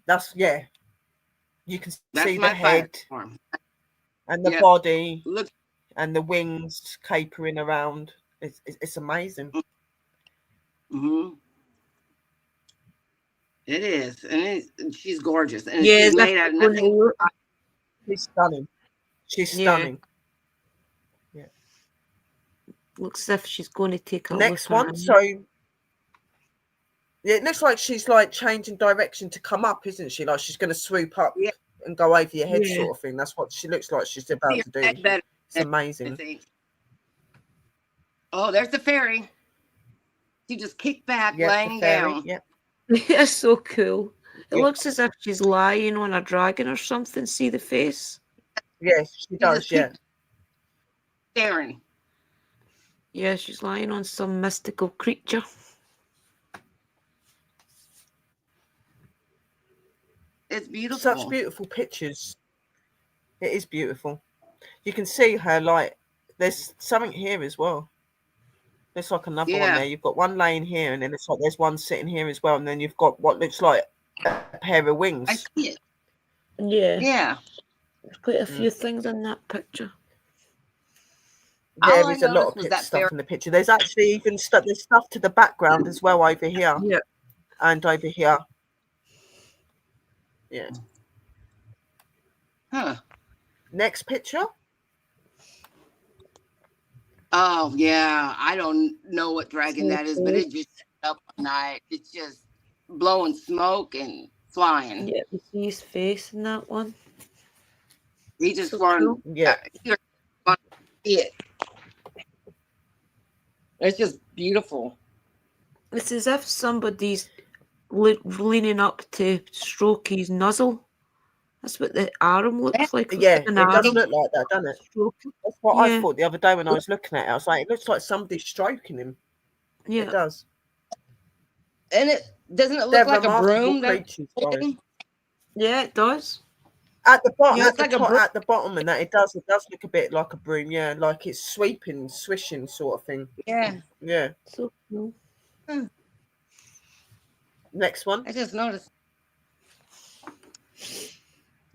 That's You can see the head Firestorm. And the body and the wings capering around. It's amazing. It is, and she's gorgeous, and she's made out of nothing. She's stunning. She's stunning. Yeah. Looks as if she's going to take a next look one. So it looks like she's like changing direction to come up, isn't she? Like she's going to swoop up and go over your head, sort of thing. That's what she looks like she's about to do. It's amazing. Oh, there's the fairy. She just kicked back, laying down. Yeah. It's so cool. It looks as if she's lying on a dragon or something. See the face? Yes, she does. Staring. Yeah, she's lying on some mystical creature. It's beautiful. Such beautiful pictures. It is beautiful. You can see her like there's something here as well. There's like another one there. You've got one laying here, and then it's like there's one sitting here as well, and then you've got what looks like a pair of wings. I see it. Yeah. There's quite a few things in that picture. There is a lot of stuff in the picture. There's actually even there's stuff to the background as well over here. Yeah. And over here. Yeah. Huh. Next picture. Oh yeah, I don't know what dragon that is, but it just up all night. It's just blowing smoke and flying. Yeah, you see his face in that one. He just wanted, it. It's just beautiful. It's as if somebody's leaning up to stroke his nuzzle. That's what the arm looks like. Yeah, it does look like that, doesn't it? That's what I thought the other day when I was looking at it. I was like, it looks like somebody's stroking him. Yeah, it does. And it doesn't it look like a broom? Yeah, it does. At the bottom, at the bottom, and that it does look a bit like a broom. Yeah, like it's sweeping, swishing, sort of thing. Yeah. So cool. Next one. I just noticed.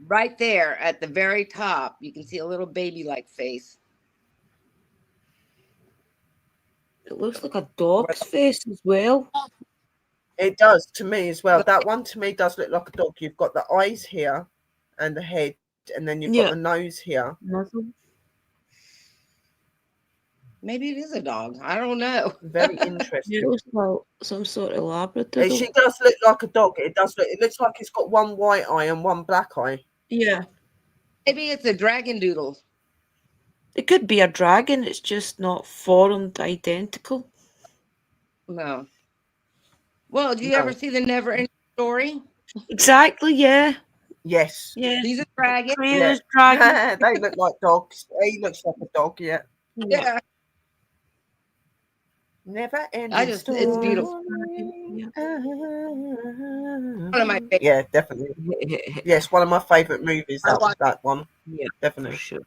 Right there at the very top, you can see a little baby-like face. It looks like a dog's face as well. It does to me as well. That one to me does look like a dog. You've got the eyes here and the head, and then you've got the nose here. Muzzle. Maybe it is a dog. I don't know. Very It interesting. looks like some sort of Labrador. She does look like a dog. It does look. It looks like it's got one white eye and one black eye. Yeah. Maybe it's a dragon doodle. It could be a dragon. It's just not formed identical. No. Well, do you No. ever see the Never Ending Story? Exactly. Yeah. Yes. Yeah. He's a dragon. Creators, dragon. They look like dogs. He looks like a dog. Yeah. Yeah. Never ending It's beautiful. Yeah. One of my favorites. Yeah, definitely. Yes, one of my favourite movies. I watch- That one. Yeah, for Definitely. sure.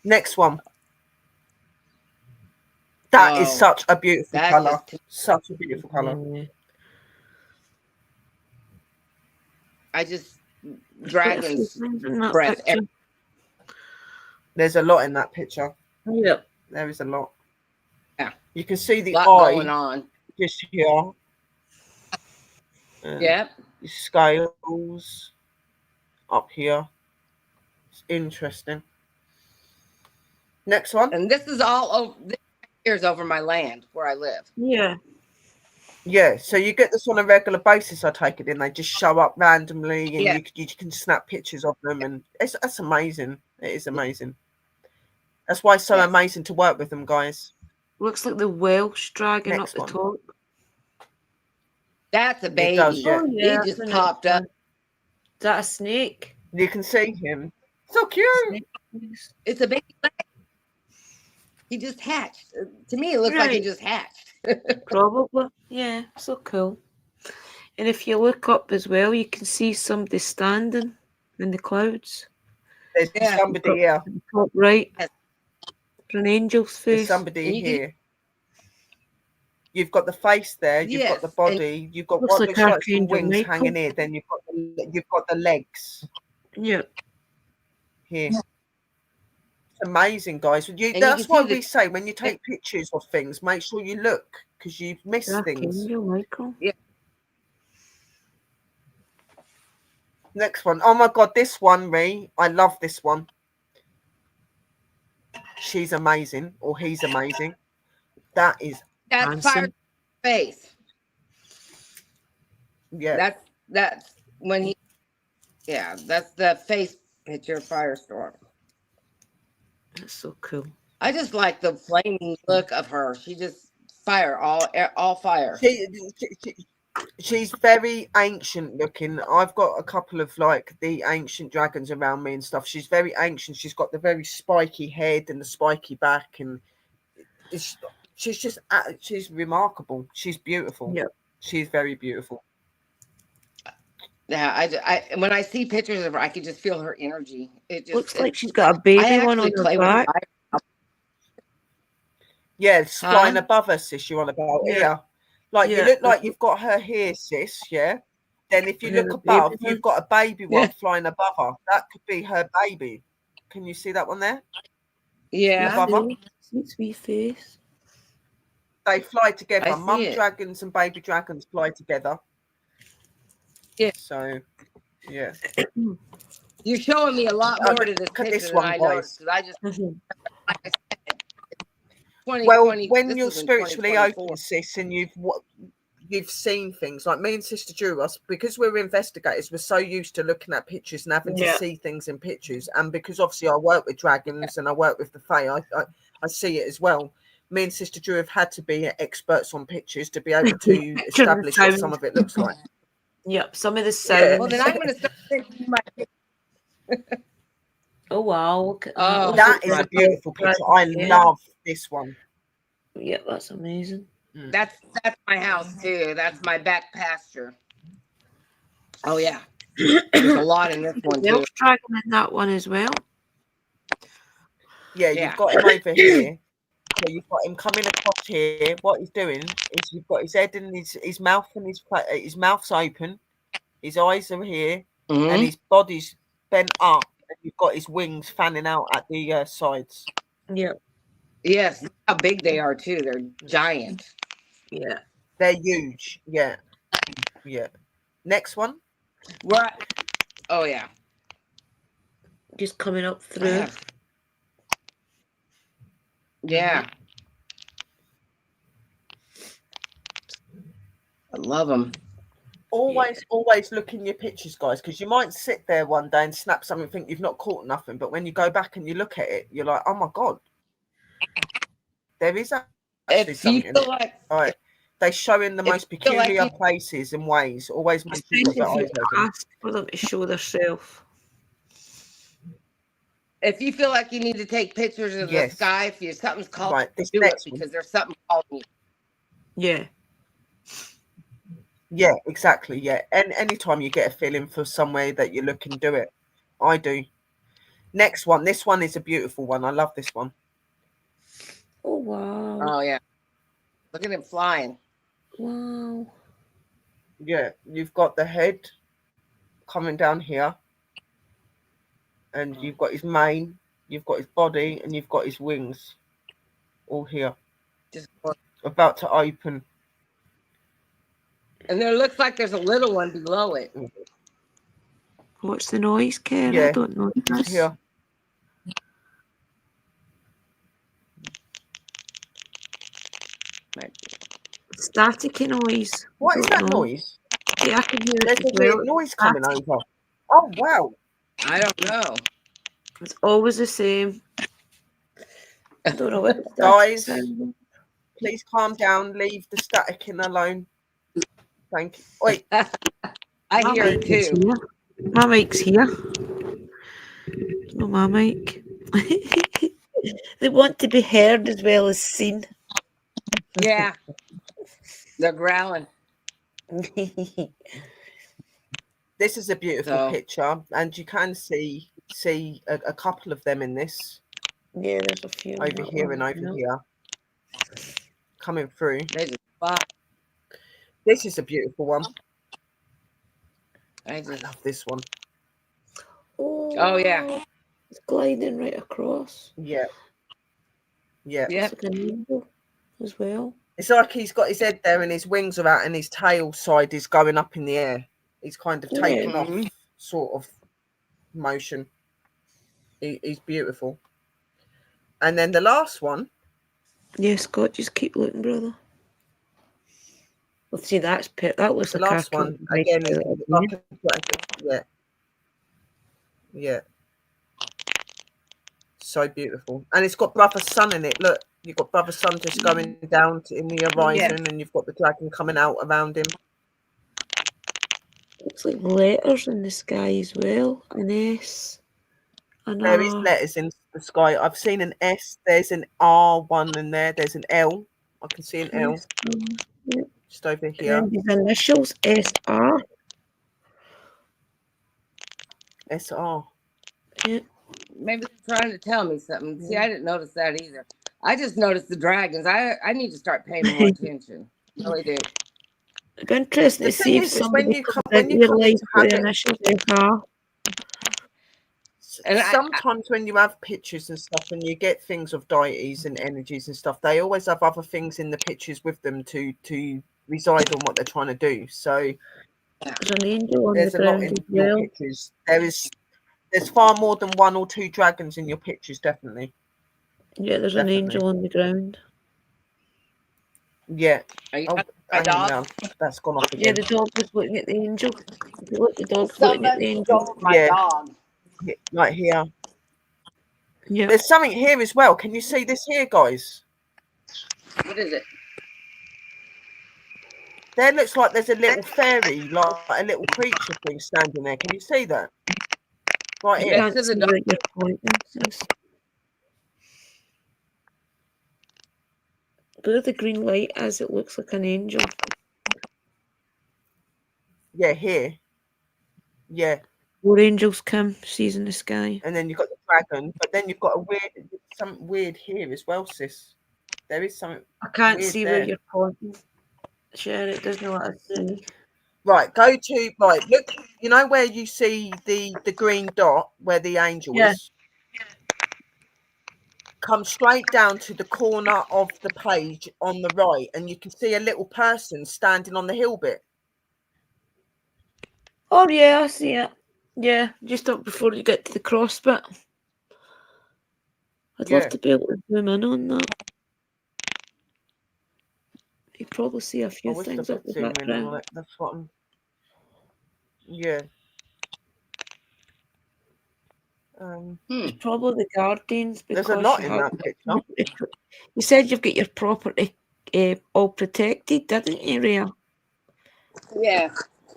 Next one. That is Oh, such a beautiful that's colour. just- Such a beautiful colour. Yeah. I just dragon's In that breath. picture. There's a lot in that picture. Yeah. There is a lot. Yeah. You can see the Lot eye going on. just here. Yep. The scales up here. It's interesting. Next one. And this is all over. This here's over my land where I live. Yeah. Yeah, so you get this on a regular basis, I take it in. They just show up randomly and Yeah. you can snap pictures of them, and that's amazing. It is amazing. That's why it's so Yes. amazing to work with them, guys. Looks like the Welsh dragon Next up one. the top. That's a baby. does, yeah. Oh, yeah, He just isn't it? popped up. Is that a snake? You can see him. So cute. It's a baby. He just hatched. To me, it looks like he Right. just hatched. Probably. Yeah, so cool. And if you look up as well, you can see somebody standing in the clouds. There's Yeah. somebody here. At the top right. Yes. An angel's There's face. somebody And you can- here. You've got the face there. You've got the Yes, body. You've got Looks what like looks like some Archangel wings Michael. hanging here. Then you've got the legs Yeah. here. It's amazing, guys. you That's can why see the- we say when you take pictures of things, make sure you look, because you've missed things. Archangel Michael. Next one. Oh my god, this one, Ree. I love this one. She's amazing, or he's amazing. That is, That's Handsome. fire face. yeah. That's when he. Yeah, that's the face picture of Firestorm. That's so cool. I just like the flaming look of her. She just fire all fire. She's very ancient looking. I've got a couple of like the ancient dragons around me and stuff. She's very ancient. She's got the very spiky head and the spiky back, and she's remarkable. She's beautiful. Yeah. She's very beautiful. Yeah, I when I see pictures of her, I can just feel her energy. It just Looks like she's got a baby I one on actually her play with back. fire. Yeah, it's Huh? flying above us, sis. You're on about here. Like you Yeah. look like you've got her here, sis. Yeah. Then if you And then look the baby above, one. you've got a baby one Yeah. flying above her. That could be her baby. Can you see that one there? Yeah, Above her? Sweet, sweet face. They fly together. I see Mum it. dragons and baby dragons fly together. Yeah. So, yeah. you're showing me a lot Oh, more to this look at picture this than one, I guys. noticed. Because I just Mhm. like I said, 2020. Well, when this you're was in spiritually 2024. open, sis, and you've seen things like me and Sister Drew, us because we're investigators, we're so used to looking at pictures and having Yeah. to see things in pictures, and because obviously I work with dragons and I work with the Fae, I see it as well. Me and Sister Drew have had to be experts on pictures to be able to establish what some of it looks like. Yep, some of the Yeah. sounds. Well, then I'm going to start sending you my. Oh wow! Look at Oh, That is a beautiful picture. I love this one. Yeah, that's amazing. That's my house too. That's my back pasture. Oh yeah, there's a lot in this one too. Welsh dragon in that one as well. Yeah, Yeah. you've got him over here. So you've got him coming across here. What he's doing is you've got his head and his mouth and his mouth's open. His eyes are here, Mhm. and his body's bent up. And you've got his wings fanning out at the sides. Yeah, Yes, look how big they are too. They're giant. yeah. They're huge. Yeah, yeah. Next one. Where? Oh yeah. Just coming up I through. have- Yeah. I love them. Always look in your pictures, guys, because you might sit there one day and snap something and think you've not caught nothing, but when you go back and you look at it, you're like, oh my god, there is actually If you something in feel it. like, All right, they show in the if you most feel like peculiar you, places and ways. Always make sure Especially you've got if your you eyes open. ask for them to show themselves. if you feel like you need to take pictures of the Yes. sky, if you something's calling, Right, this do it next one. because there's something calling you. Yeah. Yeah, exactly. Yeah, and anytime you get a feeling for somewhere that you're looking, do it. I do. Next one. This one is a beautiful one. I love this one. Oh, wow. Oh yeah. Look at him flying. Wow. Yeah, you've got the head coming down here, and you've got his mane, you've got his body, and you've got his wings all here, Just about to open. and there looks like there's a little one below it. What's the noise, Karen? Yeah, I don't know this. here. Staticky noise. What is that know. noise? Yeah, I can hear There's it a as well. weird noise coming over. Oh wow! I don't know. It's always the same. I don't know what the Guys, sound. please calm down. Leave the staticking alone. Thank you. Wait, I hear it too. Here. My mic's here. No, my mic. They want to be heard as well as seen. Yeah. They're growling. this is a beautiful So- picture, and you can see a couple of them in this. Yeah, there's a few Over here and over here, coming through. They just fly. This is a beautiful one. I I just love this one. Oh, yeah. It's gliding right across. Yeah. Yeah. Yeah. It's like an angel as well. It's like he's got his head there and his wings are out and his tail side is going up in the air. He's kind of taking off sort of motion. He's beautiful. And then the last one. Yeah, Scott, just keep looking, brother. Let's see, that looks The like last one again is like yeah. So beautiful. And it's got Brother Sun in it. Look, you've got Brother Sun just going down in the horizon, and you've got the dragon coming out around him. Looks like letters in the sky as well. An S. An There is R. letters in the sky. I've seen an S. There's an R one in there. There's an L. I can see an L. Yeah. Just over here. And these initials, SR. SR. Yeah. Maybe they're trying to tell me something. See, I didn't notice that either. I just noticed the dragons. I need to start paying more attention. I really do. It'd be interesting The to see thing if is, when somebody you come comes into your life into with the habit, initials SR. And sometimes when you have pictures and stuff and you get things of deities and energies and stuff, they always have other things in the pictures with them to reside on what they're trying to do. So There's an angel on there's the a lot ground in as your well. pictures. There's far more than one or two dragons in your pictures, definitely. Yeah, there's an angel on the ground. Yeah. are you Oh, talking my hang on dog? now. That's gone off Yeah, again. the dog was looking at the angel. If you look, the dog's looking at the angel. Stole my dog. Right here. Yeah. There's something here as well. Can you see this here, guys? What is it? There looks like there's a little fairy, like a little creature thing standing there. Can you see that? Right You here. can't see where you're pointing. Where the green light is, it looks like an angel. Yeah, here. Yeah. Four angels Kim sees in the sky. And then you've got the dragon, but then you've got something weird here as well, sis. There is something. I can't weird see there. where you're pointing. Share it doesn't know what I see. Right, look, you know where you see the green dot where the angel is? Come straight down to the corner of the page on the right, and you can see a little person standing on the hill bit. Oh yeah, I see it. Yeah, just up before you get to the cross bit. I'd Yeah. love to be able to zoom in on that. You probably see a I few wish I things up could the zoom in on background. it. That's what I'm. Yeah. It's probably the Guardians There's a because lot you in have. that picture. You said you've got your property all protected, didn't you, Rhea? Yeah.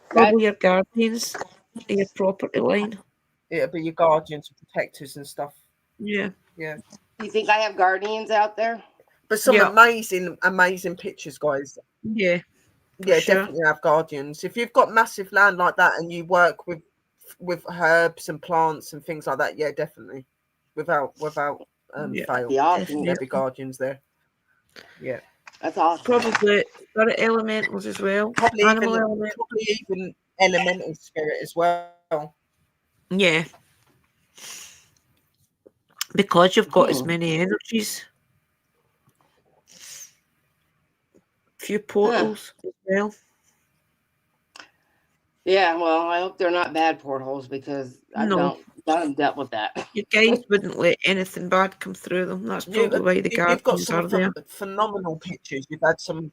Probably your Guardians, your property line. It'll be your guardians and protectors and stuff. Yeah. Yeah. Do you think I have guardians out there? But some Yeah. amazing pictures, guys. Yeah. Yeah, sure. definitely have guardians. If you've got massive land like that and you work with herbs and plants and things like that, yeah, definitely. Without Yeah, fail. Be awesome. There'll be guardians there. Yeah. That's awesome. Probably spirit elementals as well. Probably Animal element. even elemental spirit as well. Yeah. Because you've got as many energies. Few portals as well. Yeah, well, I hope they're not bad portholes because I No. don't dealt with that. Your guys wouldn't let anything bad come through them. That's probably why the You've got Guardians some are there. phenomenal pictures. You've had some.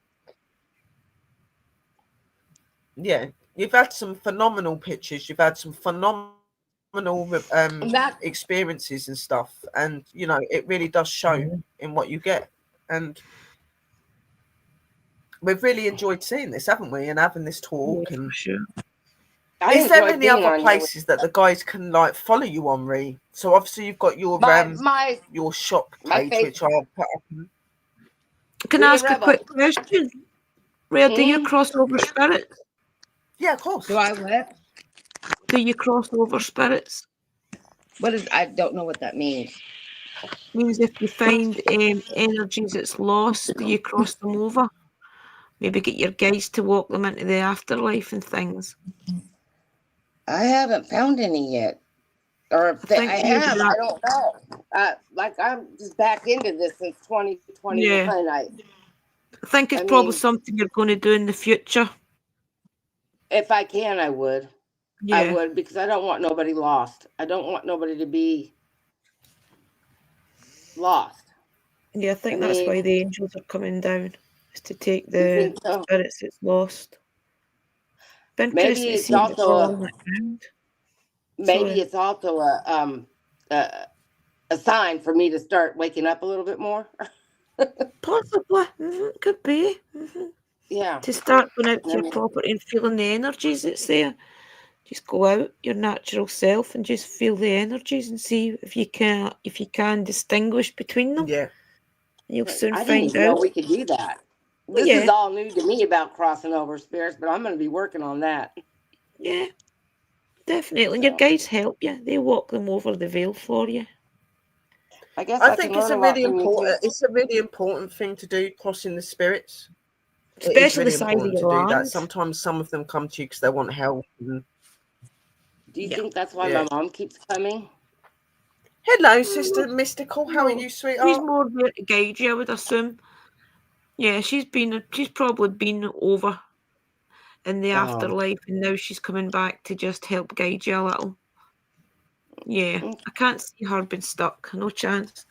Yeah, you've had some phenomenal pictures. You've had some phenomenal experiences and stuff, and you know it really does show in what you get. And we've really enjoyed seeing this, haven't we? And having this talk. Yeah, And for sure. is there any other places that the guys can like follow you on, Ree? So obviously you've got your your shop page, which I'll put up. Can I ask a quick question? Rhea, do you cross over spirits? Yeah, of course. Do I what? Do you cross over spirits? I don't know what that means. Means if you find energies that's lost, do you cross them over? Maybe get your guys to walk them into the afterlife and things. I haven't found any yet. Or if I have, I don't know. Like I'm just back into this since 2021. Yeah. I think it's probably something you're going to do in the future. If I can, I would. Yeah. I would, because I don't want nobody lost. I don't want nobody to be lost. Yeah, I think that's why the angels are coming down, is to take the spirits that's lost. Maybe it's also it's also a sign for me to start waking up a little bit more. Possibly. Could be. Yeah. To start going out to your property and feeling the energies that's there. Just go out your natural self and just feel the energies and see if you can distinguish between them. Yeah. You'll soon find out. I didn't even know we could do that. This is all new to me about crossing over spirits, but I'm going to be working on that. Yeah, definitely. And your guides help you. They walk them over the veil for you. I guess I think it's a really important thing to do, crossing the spirits. Especially the side of your land. That. Sometimes some of them come to you because they want help. Do you think that's why my mom keeps coming? Hello, Sister Mystical. How are you, sweetheart? She's more there to guide you, I would assume. Yeah, she's probably been over in the afterlife, and now she's coming back to just help guide you a little. Yeah, I can't see her being stuck. No chance.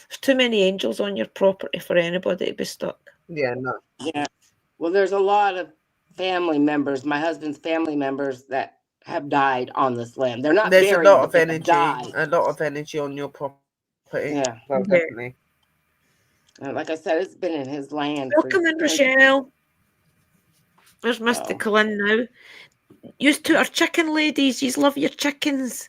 There's too many angels on your property for anybody to be stuck. Yeah, no. Yeah. Well, there's a lot of family members, my husband's family members, that have died on this land. They're not buried. There's a lot of energy on your property. Yeah. Well, definitely. Like I said, it's been in his land. Welcome in, Rochelle. There's Mystical in now. You two are chicken ladies. You love your chickens.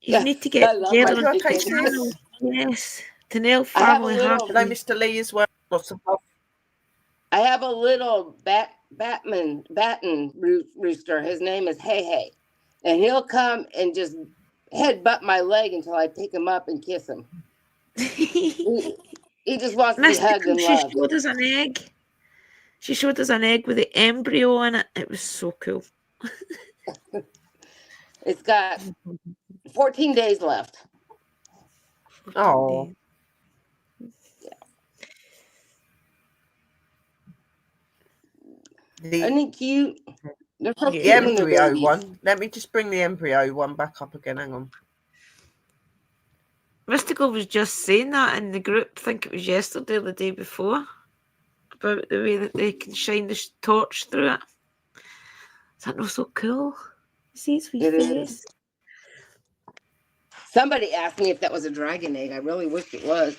You need to get together. Yes. Tanel family. Hello, Mr. Lee as well. Lots of love. I have a little batten rooster. His name is Hey Hey. And he'll come and just headbutt my leg until I pick him up and kiss him. He just wants to be hugged and loved. She showed us an egg. She showed us an egg with the embryo in it. It was so cool. It's got 14 days left. Oh. Isn't it cute? The embryo one. Let me just bring the embryo one back up again. Hang on. Mystical was just saying that in the group. I think it was yesterday or the day before, about the way that they can shine the torch through it. Is that not so cool? You see his wee It face? is. Somebody asked me if that was a dragon egg. I really wish it was.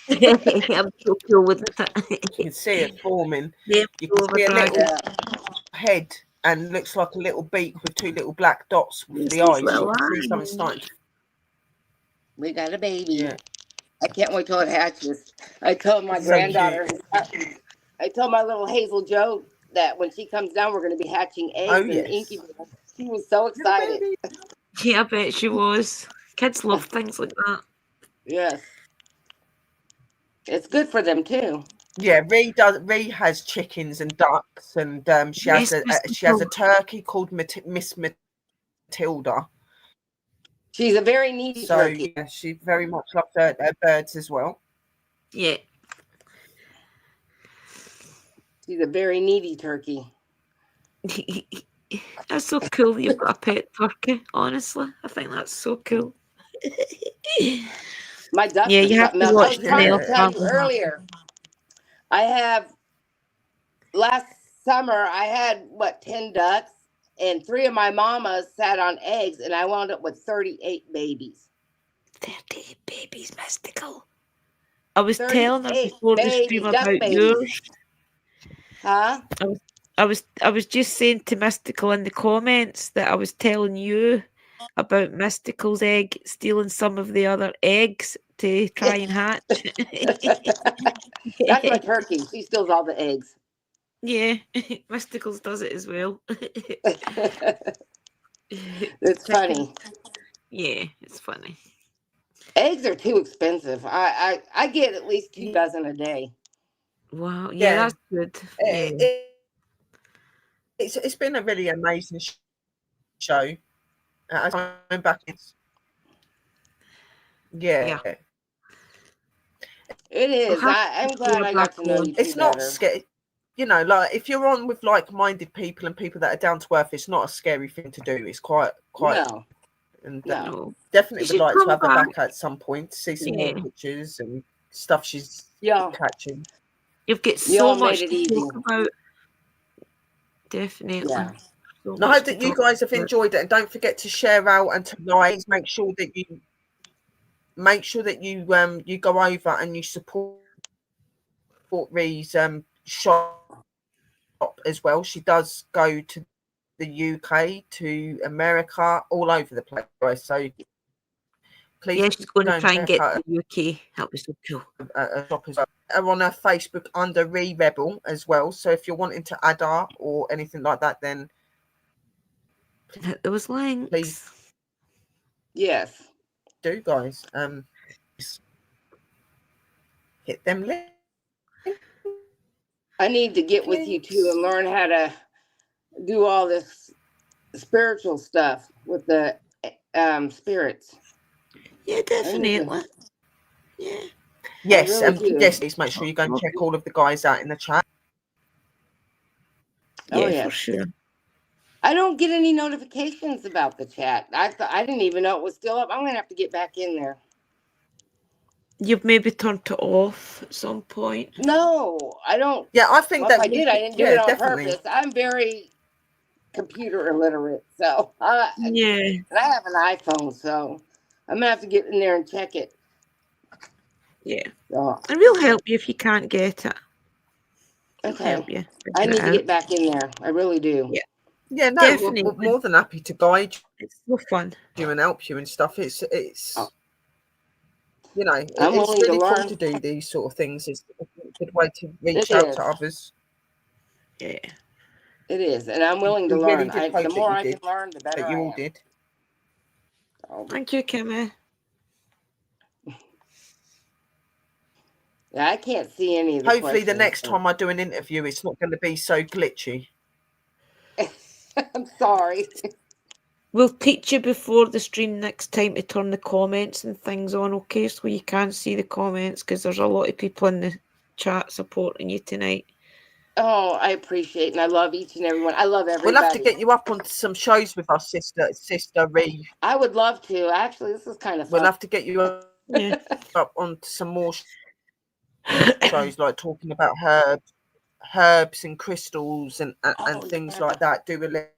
I'm so cool with it. You can see it forming. Yeah, You can see a dragon. little head and looks like a little beak with two little black dots with It's the eyes. these You little can see eyes. something starting to... We got a baby. Yeah. I can't wait till it hatches. I told my So granddaughter, I told my little Hazel Joe that when she comes down, we're going to be hatching eggs Oh, and yes. incubators. She was so excited. Yeah, I bet she was. Kids love things like that. Yes. It's good for them too. Yeah, Ree has chickens and ducks, and she has a turkey called Miss Matilda. She's a very needy turkey. Yeah, she very much loves her birds as well. Yeah. She's a very needy turkey. That's so cool that you've got a pet turkey, honestly. I think that's so cool. My ducks yeah, you have to watch I was trying to tell you earlier. I have, last summer, I had, 10 ducks, and 3 of my mamas sat on eggs, and I wound up with 38 babies. 38 babies, Mystical. I was telling her before the stream about yours. Huh? I was just saying to Mystical in the comments that I was telling you about Mystical's egg stealing some of the other eggs to try and hatch. That's my turkey. She steals all the eggs. Yeah, Mystical's does it as well. It's funny. Yeah, it's funny. Eggs are too expensive. I get at least 2 dozen a day. Wow. Yeah, that's good. It's been a really amazing show. I'm back. Yeah. It is. I'm glad I got to know you. It's not scary. You know, like if you're on with like-minded people and people that are down to earth, it's not a scary thing to do. It's quite. No. And definitely would like to have her back at some point to see some more pictures and stuff she's catching. You've got so much to talk about. Definitely. Yeah. And I hope that you guys have enjoyed it, and don't forget to share out and to like. Make sure that you go over and you support Ree's shop as well. She does go to the UK, to America, all over the place. So please, she's going to try and get to the UK. That was so cool. Shop as well. Are on her Facebook under Ree Rebel as well. So if you're wanting to add her or anything like that, then hit those links. Please. Yes. Do guys. Hit them links. I need to get with you too and learn how to do all this spiritual stuff with the spirits. Yeah, definitely. Yeah. Yes, yes, please make sure you go and check all of the guys out in the chat. Yeah, for sure. I don't get any notifications about the chat. I didn't even know it was still up. I'm gonna have to get back in there. You've maybe turned it off at some point. No, I don't. Yeah, I think that I did. I didn't do it on purpose. I'm very computer illiterate, so and I have an iPhone, so I'm gonna have to get in there and check it. Yeah, and we'll help you if you can't get it. Okay, help you. I need to get back in there. I really do. Yeah. Yeah, no, definitely. We're more than happy to guide you. It's so fun. You and help you and stuff. It's you know, it's really cool to do these sort of things. It's a good way to reach out to others. Yeah, it is, and I'm willing to learn. The more I can learn, the better. That you all did. Thank you, Kimmy. Yeah, I can't see any of the Hopefully, the next time I do an interview, it's not going to be so glitchy. I'm sorry. We'll teach you before the stream next time to turn the comments and things on, okay? So you can see the comments, because there's a lot of people in the chat supporting you tonight. Oh, I appreciate and I love each and every one. I love everybody. We'll have to get you up on some shows with our sister Ree. I would love to. Actually, this is kind of fun. We'll have to get you Yeah. Up onto some more shows, like talking about herbs and crystals and things like that. Do a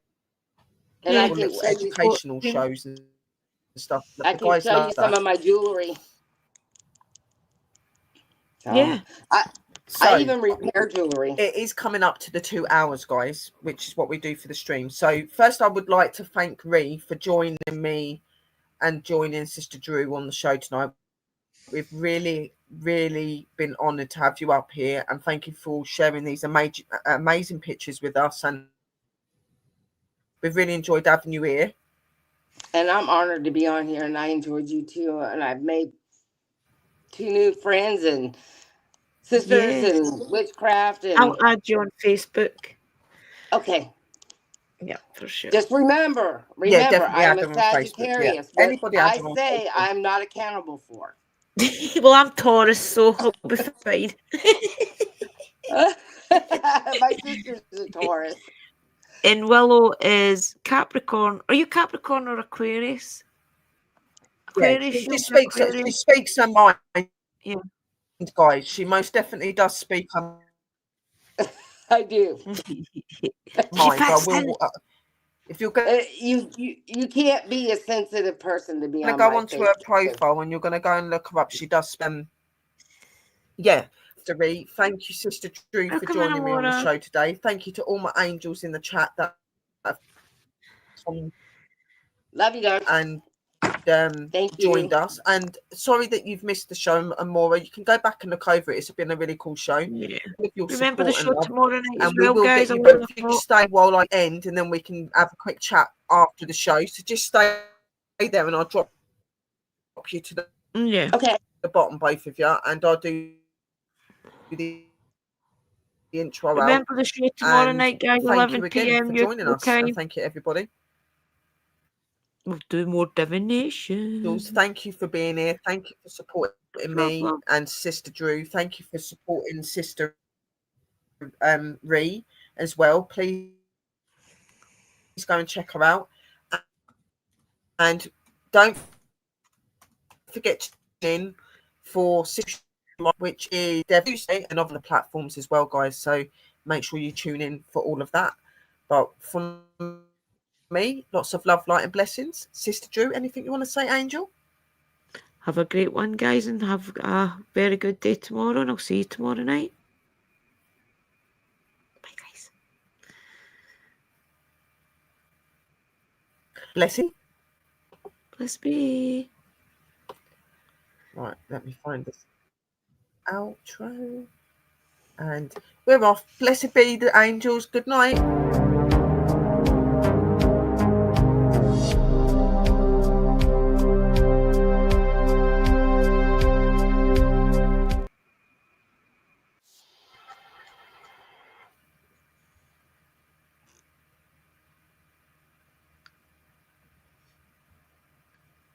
little educational shows and stuff. I The can guys show love you some that. of my jewelry. So, Yeah. I even repair jewelry. It is coming up to the 2 hours, guys, which is what we do for the stream. So first, I would like to thank Ree for joining me and joining Sister Drew on the show tonight. We've really, really been honoured to have you up here, and thank you for sharing these amazing pictures with us. And we've really enjoyed having you here. And I'm honored to be on here, and I enjoyed you too. And I've made 2 new friends and sisters and witchcraft. And I'll add you on Facebook. Okay. Yeah, for sure. Just remember, definitely I'm add a them on Facebook. Sagittarius. Yeah. What Anybody I say, I'm not accountable for. Well, I'm Taurus, so I'll be fine. My sister's a Taurus. And Willow is Capricorn. Are you Capricorn or Aquarius? Aquarius. Yeah, she speaks her mind. Yeah. Guys, she most definitely does speak her I do. mind. I will. If you're going, you can't be a sensitive person to be on. Go onto her profile, and you're going to go and look her up. She does spend. Yeah. Thank you, Sister Drew, for joining me on the show today. Thank you to all my angels in the chat that love you guys and joined us. And sorry that you've missed the show, Amora. You can go back and look over it. It's been a really cool show. Yeah. With your Remember the show tomorrow night and we will get you. If you can stay while I end, and then we can have a quick chat after the show. So just stay there, and I'll drop you to the bottom, both of you, and I'll do the intro. Remember the show tomorrow night, guys. 11 p.m. for joining us. And thank you, everybody. We'll do more divination. Jules, thank you for being here. Thank you for supporting me and Sister Drew. Thank you for supporting Sister Ree as well. Please go and check her out. And don't forget to tune in for Sister, which is Tuesday, and other platforms as well, guys. So make sure you tune in for all of that. But from me, lots of love, light, and blessings. Sister Drew, anything you want to say, Angel? Have a great one, guys, and have a very good day tomorrow, and I'll see you tomorrow night. Bye, guys. Blessing. Bless me. Right, let me find this outro. And we're off. Blessed be the angels. Good night.